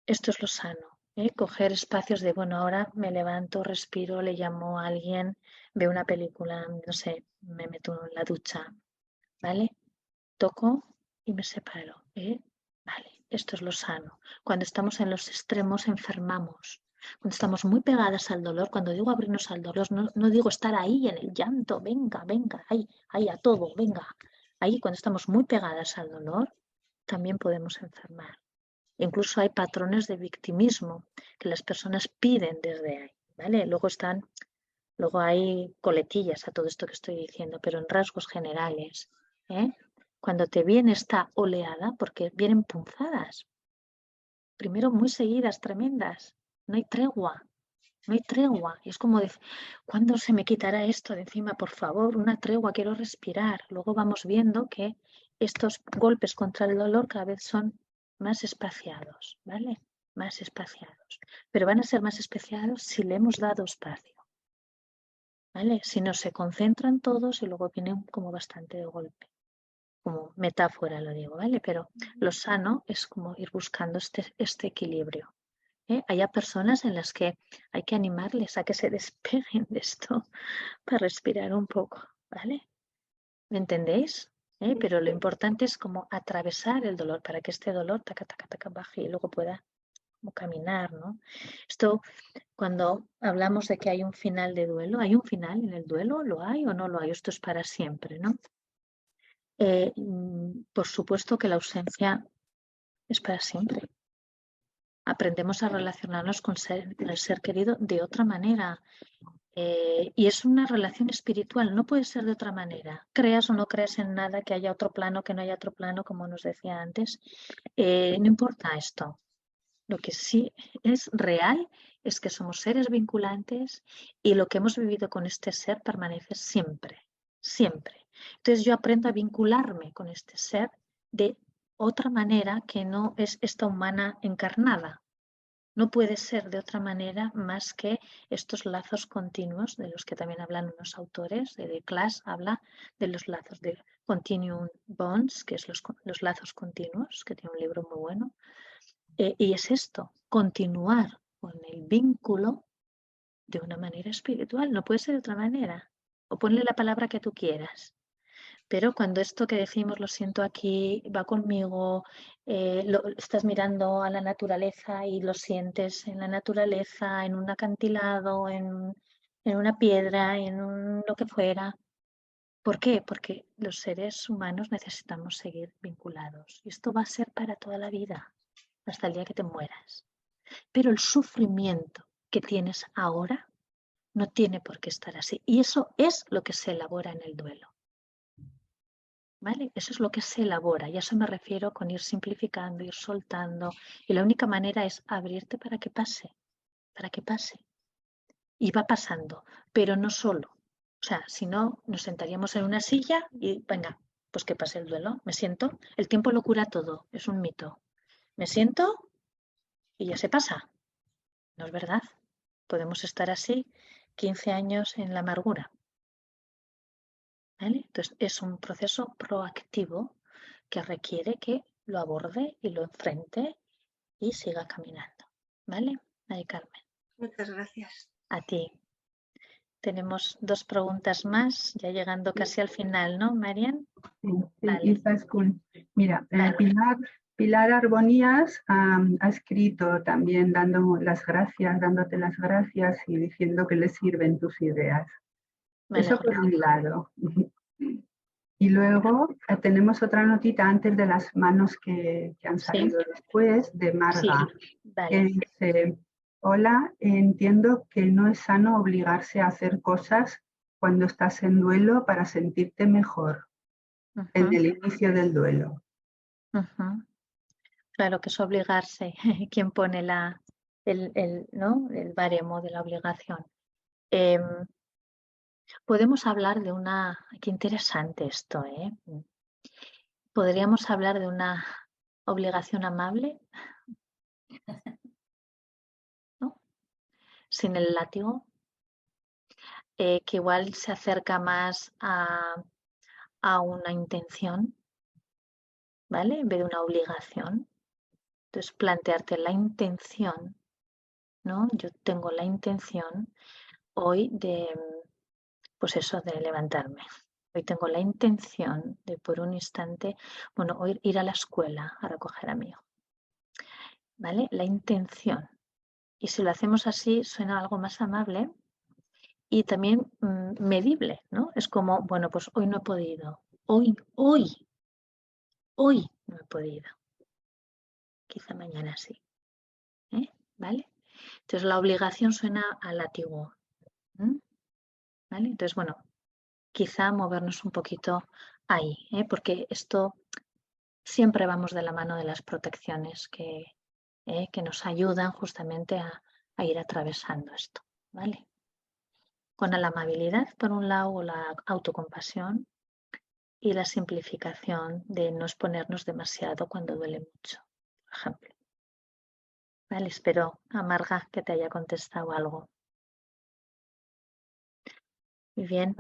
Esto es lo sano. Coger espacios de, bueno, ahora me levanto, respiro, le llamo a alguien, veo una película, no sé, me meto en la ducha, ¿vale? Toco y me separo. Vale, esto es lo sano. Cuando estamos en los extremos enfermamos. Cuando estamos muy pegadas al dolor, cuando digo abrirnos al dolor, no digo estar ahí en el llanto, venga, venga, ahí a todo, venga. Ahí cuando estamos muy pegadas al dolor, también podemos enfermar. Incluso hay patrones de victimismo que las personas piden desde ahí, ¿vale? Luego hay coletillas a todo esto que estoy diciendo, pero en rasgos generales, cuando te viene esta oleada, porque vienen punzadas, primero muy seguidas, tremendas, no hay tregua, no hay tregua. Y es como decir, ¿cuándo se me quitará esto de encima? Por favor, una tregua, quiero respirar. Luego vamos viendo que estos golpes contra el dolor cada vez son más espaciados, ¿vale? Más espaciados. Pero van a ser más espaciados si le hemos dado espacio, ¿vale? Si no se concentran todos y luego vienen como bastante de golpe. Como metáfora lo digo, ¿vale? Pero lo sano es como ir buscando este equilibrio. Hay personas en las que hay que animarles a que se despeguen de esto para respirar un poco, ¿vale? ¿Me entendéis? Pero lo importante es como atravesar el dolor para que este dolor taca, taca, taca, baje y luego pueda como caminar, ¿no? Esto, cuando hablamos de que hay un final de duelo, ¿hay un final en el duelo? ¿Lo hay o no lo hay? Esto es para siempre, ¿no? Por supuesto que la ausencia es para siempre. Aprendemos a relacionarnos con el ser querido de otra manera. Y es una relación espiritual, no puede ser de otra manera. Creas o no creas en nada, que haya otro plano, que no haya otro plano, como nos decía antes. No importa esto. Lo que sí es real es que somos seres vinculantes y lo que hemos vivido con este ser permanece siempre, siempre. Entonces yo aprendo a vincularme con este ser de otra manera que no es esta humana encarnada. No puede ser de otra manera más que estos lazos continuos de los que también hablan unos autores. De Klaas habla de los lazos de continuum bonds, que es los lazos continuos, que tiene un libro muy bueno. Y es esto, continuar con el vínculo de una manera espiritual. No puede ser de otra manera. O ponle la palabra que tú quieras. Pero cuando esto que decimos, lo siento aquí, va conmigo, estás mirando a la naturaleza y lo sientes en la naturaleza, en un acantilado, en una piedra, lo que fuera. ¿Por qué? Porque los seres humanos necesitamos seguir vinculados. Y esto va a ser para toda la vida, hasta el día que te mueras. Pero el sufrimiento que tienes ahora no tiene por qué estar así. Y eso es lo que se elabora en el duelo. ¿Vale? Eso es lo que se elabora y a eso me refiero con ir simplificando, ir soltando. Y la única manera es abrirte para que pase, para que pase. Y va pasando, pero no solo. O sea, si no, nos sentaríamos en una silla y venga, pues que pase el duelo. Me siento, el tiempo lo cura todo, es un mito. Me siento y ya se pasa. No es verdad. Podemos estar así 15 años en la amargura. ¿Vale? Entonces, es un proceso proactivo que requiere que lo aborde y lo enfrente y siga caminando. ¿Vale? Ahí, Carmen. Muchas gracias. A ti. Tenemos 2 preguntas más, ya llegando casi al final, ¿no, Marian? Sí, Vale. Izaskun. Mira, Vale. Pilar Arbonías ha escrito también dándote las gracias y diciendo que le sirven tus ideas. Vale, Eso por un lado. Y luego tenemos otra notita antes de las manos que han salido después, de Marga, vale. que dice: hola, entiendo que no es sano obligarse a hacer cosas cuando estás en duelo para sentirte mejor en el inicio del duelo. Claro que es obligarse. ¿Quién pone el baremo de la obligación? Podemos hablar de una... Qué interesante esto, ¿eh? ¿Podríamos hablar de una obligación amable? ¿No? sin el látigo, que igual se acerca más a una intención, ¿vale? En vez de una obligación. Entonces, plantearte la intención, ¿no? Yo tengo la intención hoy de, pues eso, de levantarme. Hoy tengo la intención de por un instante, bueno, hoy ir a la escuela a recoger a mi hijo, ¿vale? La intención. Y si lo hacemos así, suena algo más amable y también medible, ¿no? Es como, bueno, pues hoy no he podido. Hoy no he podido. Quizá mañana sí. ¿Vale? Entonces la obligación suena a látigo. ¿Vale? Entonces, bueno, quizá movernos un poquito ahí, porque esto siempre vamos de la mano de las protecciones que nos ayudan justamente a ir atravesando esto, ¿vale? Con la amabilidad, por un lado, o la autocompasión y la simplificación de no exponernos demasiado cuando duele mucho, por ejemplo. Vale, espero, Amarga, que te haya contestado algo. Muy bien.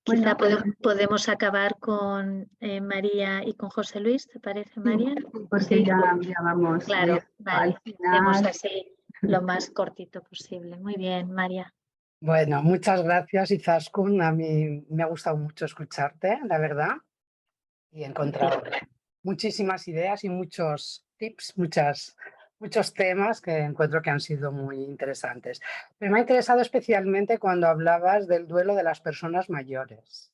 Quizá Bueno, podemos acabar con María y con José Luis, ¿te parece, María? porque Sí, ya vamos claro, al vale. Hacemos final. así lo más cortito posible. Muy bien, María. Bueno, muchas gracias, Izaskun. A mí me ha gustado mucho escucharte, la verdad, y he encontrado muchísimas ideas y muchos tips, muchos temas que encuentro que han sido muy interesantes. Pero me ha interesado especialmente cuando hablabas del duelo de las personas mayores.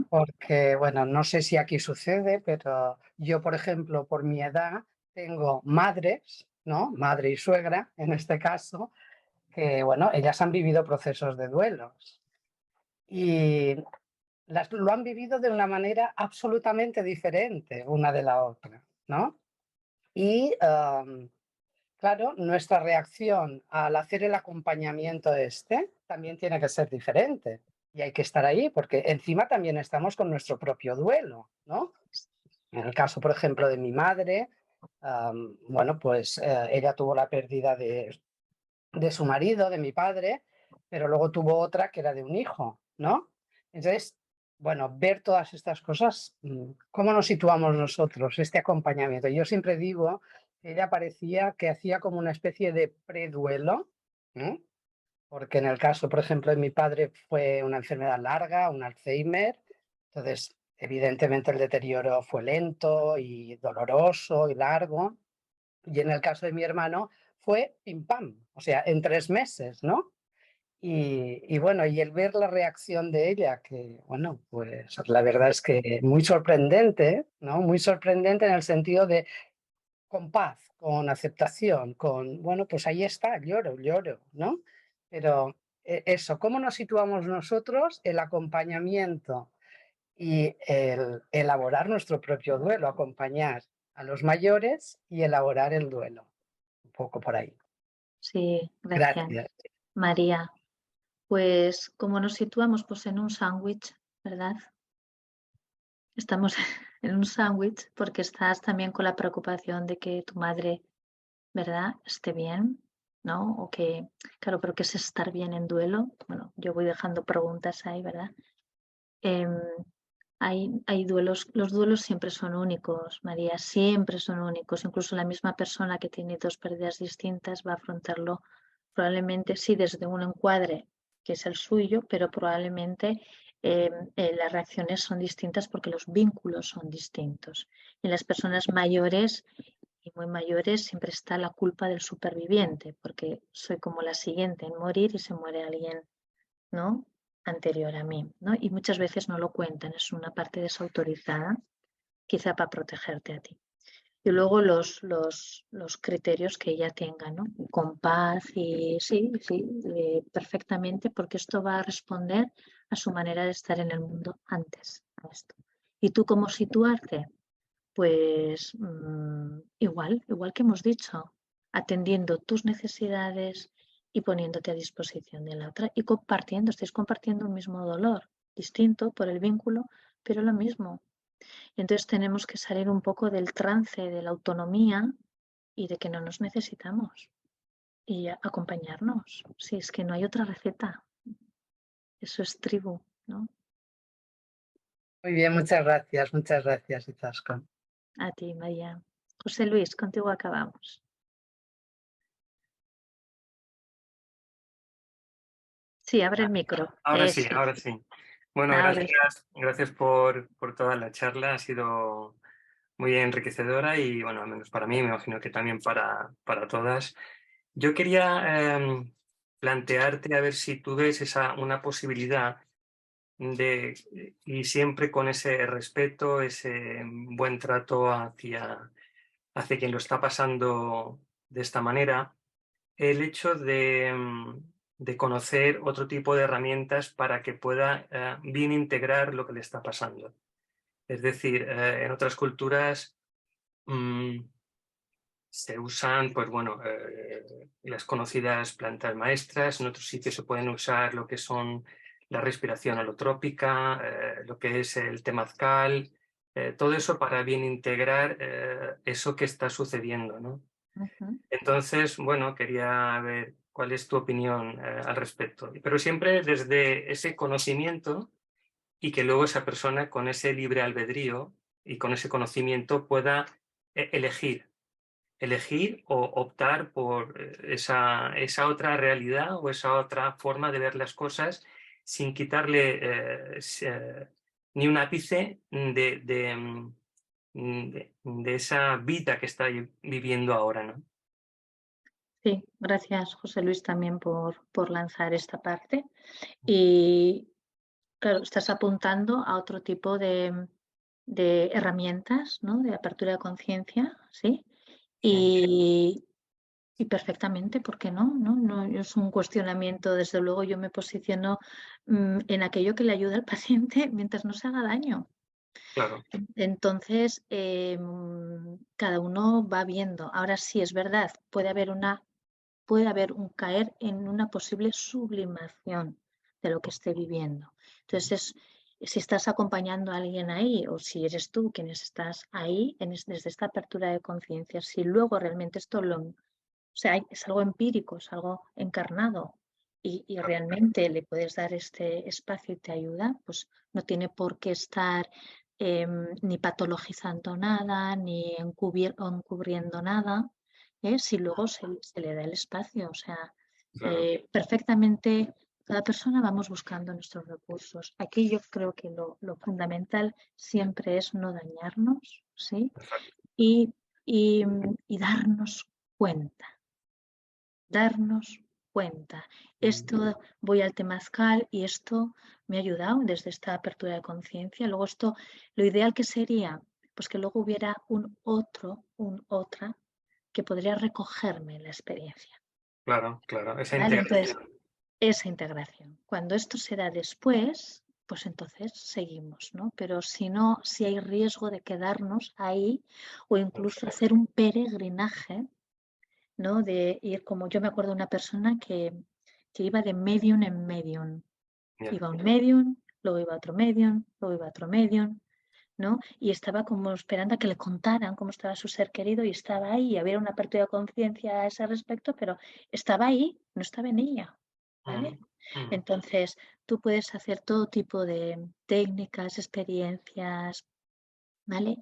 Porque, bueno, no sé si aquí sucede, pero yo, por ejemplo, por mi edad, tengo madres, ¿no? Madre y suegra, en este caso, que, bueno, ellas han vivido procesos de duelos y lo han vivido de una manera absolutamente diferente una de la otra, ¿no? Y, claro, nuestra reacción al hacer el acompañamiento también tiene que ser diferente. Y hay que estar ahí porque encima también estamos con nuestro propio duelo, ¿no? En el caso, por ejemplo, de mi madre, bueno, pues ella tuvo la pérdida de su marido, de mi padre, pero luego tuvo otra que era de un hijo, ¿no? Entonces, bueno, ver todas estas cosas, ¿cómo nos situamos nosotros, este acompañamiento? Yo siempre digo que ella parecía que hacía como una especie de preduelo, ¿no? Porque en el caso, por ejemplo, de mi padre fue una enfermedad larga, un Alzheimer, entonces evidentemente el deterioro fue lento y doloroso y largo, y en el caso de mi hermano fue pim pam, o sea, en 3 meses, ¿no? Y bueno, y el ver la reacción de ella, que bueno, pues la verdad es que muy sorprendente, ¿no? Muy sorprendente en el sentido de con paz, con aceptación, con, bueno, pues ahí está, lloro, ¿no? Pero eso, ¿cómo nos situamos nosotros? El acompañamiento y el elaborar nuestro propio duelo, acompañar a los mayores y elaborar el duelo. Un poco por ahí. Sí, gracias. María, pues ¿cómo nos situamos? Pues en un sándwich, ¿verdad? Estamos en un sándwich porque estás también con la preocupación de que tu madre, ¿verdad?, esté bien, ¿no? O que, claro, pero ¿qué es estar bien en duelo? Bueno, yo voy dejando preguntas ahí, ¿verdad? Hay duelos, los duelos siempre son únicos, María, siempre son únicos. Incluso la misma persona que tiene 2 pérdidas distintas va a afrontarlo probablemente sí desde un encuadre que es el suyo, pero probablemente las reacciones son distintas porque los vínculos son distintos. En las personas mayores y muy mayores siempre está la culpa del superviviente, porque soy como la siguiente en morir y se muere alguien, ¿no?, anterior a mí, ¿no? Y muchas veces no lo cuentan, es una parte desautorizada, quizá para protegerte a ti. Y luego los criterios que ella tenga, ¿no? Con paz y sí, perfectamente, porque esto va a responder a su manera de estar en el mundo antes de esto. ¿Y tú cómo situarte? Pues igual que hemos dicho, atendiendo tus necesidades y poniéndote a disposición de la otra y compartiendo, estáis compartiendo un mismo dolor, distinto por el vínculo, pero lo mismo. Entonces tenemos que salir un poco del trance de la autonomía y de que no nos necesitamos. y acompañarnos. Si es que no hay otra receta. Eso es tribu, ¿no? Muy bien, muchas gracias, Izaskun. A ti, María. José Luis, contigo acabamos. Sí, abre el micro. Ahora sí, Eso. ahora sí. Bueno, Ahora sí. gracias por toda la charla, ha sido muy enriquecedora y bueno, al menos para mí, me imagino que también para todas. Yo quería plantearte a ver si tú ves una posibilidad y siempre con ese respeto, ese buen trato hacia quien lo está pasando de esta manera, el hecho de conocer otro tipo de herramientas para que pueda bien integrar lo que le está pasando. Es decir, en otras culturas se usan, pues bueno, las conocidas plantas maestras, en otros sitios se pueden usar lo que son la respiración holotrópica, lo que es el temazcal, todo eso para bien integrar eso que está sucediendo, ¿no? Entonces, bueno, quería ver cuál es tu opinión al respecto, pero siempre desde ese conocimiento y que luego esa persona con ese libre albedrío y con ese conocimiento pueda elegir o optar por esa otra realidad o esa otra forma de ver las cosas sin quitarle ni un ápice de esa vida que está viviendo ahora, ¿no? Sí, gracias José Luis también por lanzar esta parte. Y claro, estás apuntando a otro tipo de herramientas, ¿no? De apertura de conciencia, ¿sí? Y perfectamente, ¿por qué no? No es un cuestionamiento, desde luego yo me posiciono en aquello que le ayuda al paciente mientras no se haga daño. Claro. Entonces, cada uno va viendo. Ahora sí, es verdad, puede haber un caer en una posible sublimación de lo que esté viviendo. Entonces, si estás acompañando a alguien ahí o si eres tú quien estás ahí desde esta apertura de conciencia, si luego realmente esto es algo empírico, es algo encarnado y realmente le puedes dar este espacio y te ayuda, pues no tiene por qué estar ni patologizando nada, ni encubriendo nada, si luego se le da el espacio. O sea, perfectamente cada persona vamos buscando nuestros recursos. Aquí yo creo que lo fundamental siempre es no dañarnos, ¿sí? Y darnos cuenta. Darnos cuenta. Esto voy al temazcal y esto me ha ayudado desde esta apertura de conciencia. Luego esto, lo ideal que sería, pues que luego hubiera un otra que podría recogerme la experiencia. Claro, esa ¿Vale? integración. Entonces, esa integración. Cuando esto se da después, pues entonces seguimos, ¿no? Pero si no, si hay riesgo de quedarnos ahí o incluso hacer un peregrinaje, ¿no? De ir, como yo me acuerdo de una persona que iba de medium en medium. Iba a un medium, luego iba a otro medium, luego iba a otro medium, ¿no? Y estaba como esperando a que le contaran cómo estaba su ser querido y estaba ahí, y había una apertura de conciencia a ese respecto, pero estaba ahí, no estaba en ella, ¿vale? Entonces, tú puedes hacer todo tipo de técnicas, experiencias, ¿vale?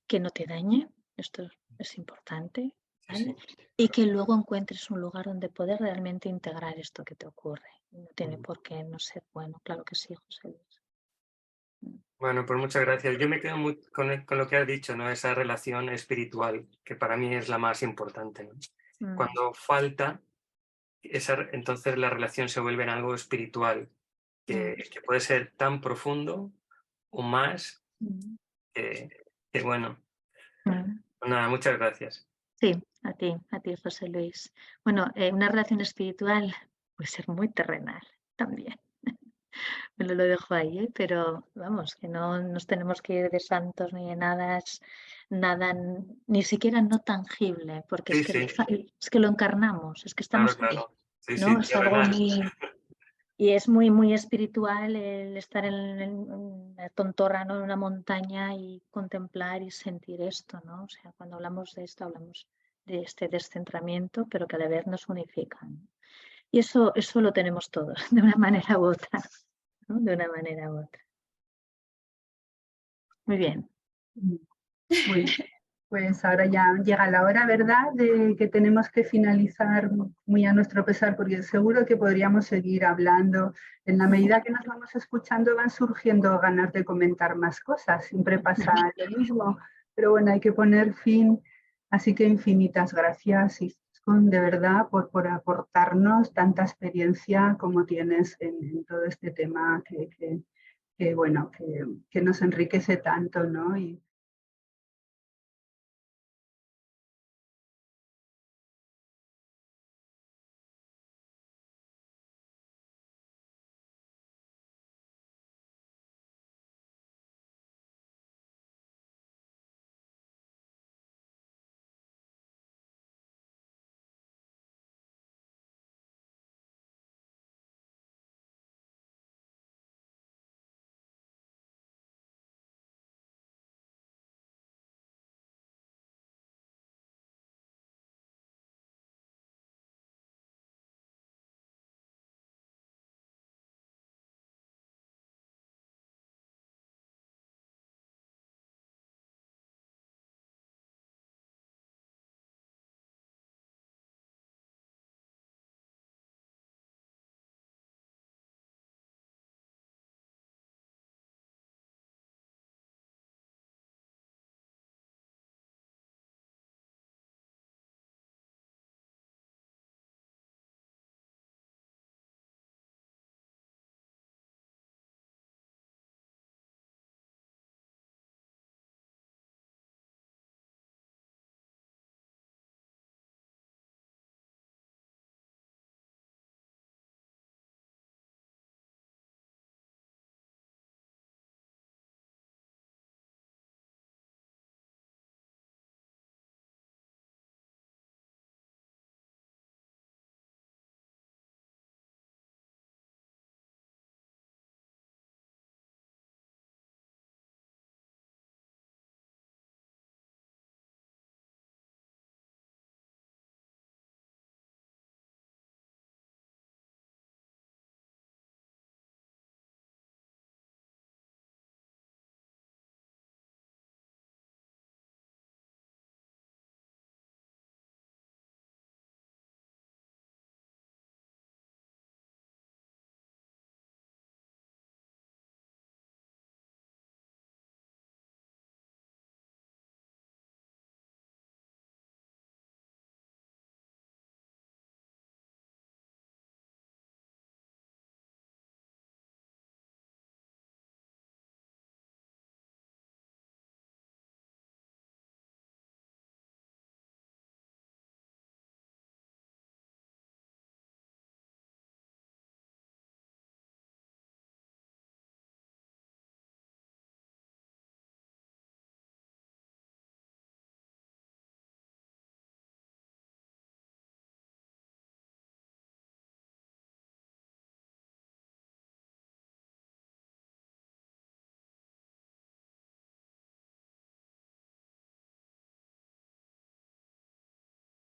Que no te dañe, esto es importante, ¿vale? Y que luego encuentres un lugar donde poder realmente integrar esto que te ocurre. No tiene por qué no ser bueno, claro que sí, José Luis. Bueno, pues muchas gracias. Yo me quedo muy con lo que has dicho, ¿no? Esa relación espiritual, que para mí es la más importante, ¿no? Cuando falta, entonces la relación se vuelve en algo espiritual, que puede ser tan profundo o más, que bueno. Nada, muchas gracias. Sí, a ti, José Luis. Bueno, una relación espiritual puede ser muy terrenal también. Me lo dejo ahí, pero vamos, que no nos tenemos que ir de santos ni de nada, nada, ni siquiera no tangible, porque Sí, es que lo encarnamos, es que estamos ahí, claro. Sí, ¿no? Es algo terrenal. y es muy, muy espiritual el estar en la tontorra, ¿no? En una montaña y contemplar y sentir esto, ¿no? O sea, cuando hablamos de esto hablamos de este descentramiento, pero que a la vez nos unifican. Y eso lo tenemos todos, de una manera u otra, ¿no? De una manera u otra. Muy bien. Bueno, pues ahora ya llega la hora, ¿verdad?, de que tenemos que finalizar muy a nuestro pesar, porque seguro que podríamos seguir hablando. En la medida que nos vamos escuchando van surgiendo ganas de comentar más cosas, siempre pasa lo mismo, pero bueno, hay que poner fin. Así que infinitas gracias, Izaskun, de verdad, por aportarnos tanta experiencia como tienes en todo este tema que nos enriquece tanto, ¿no? Y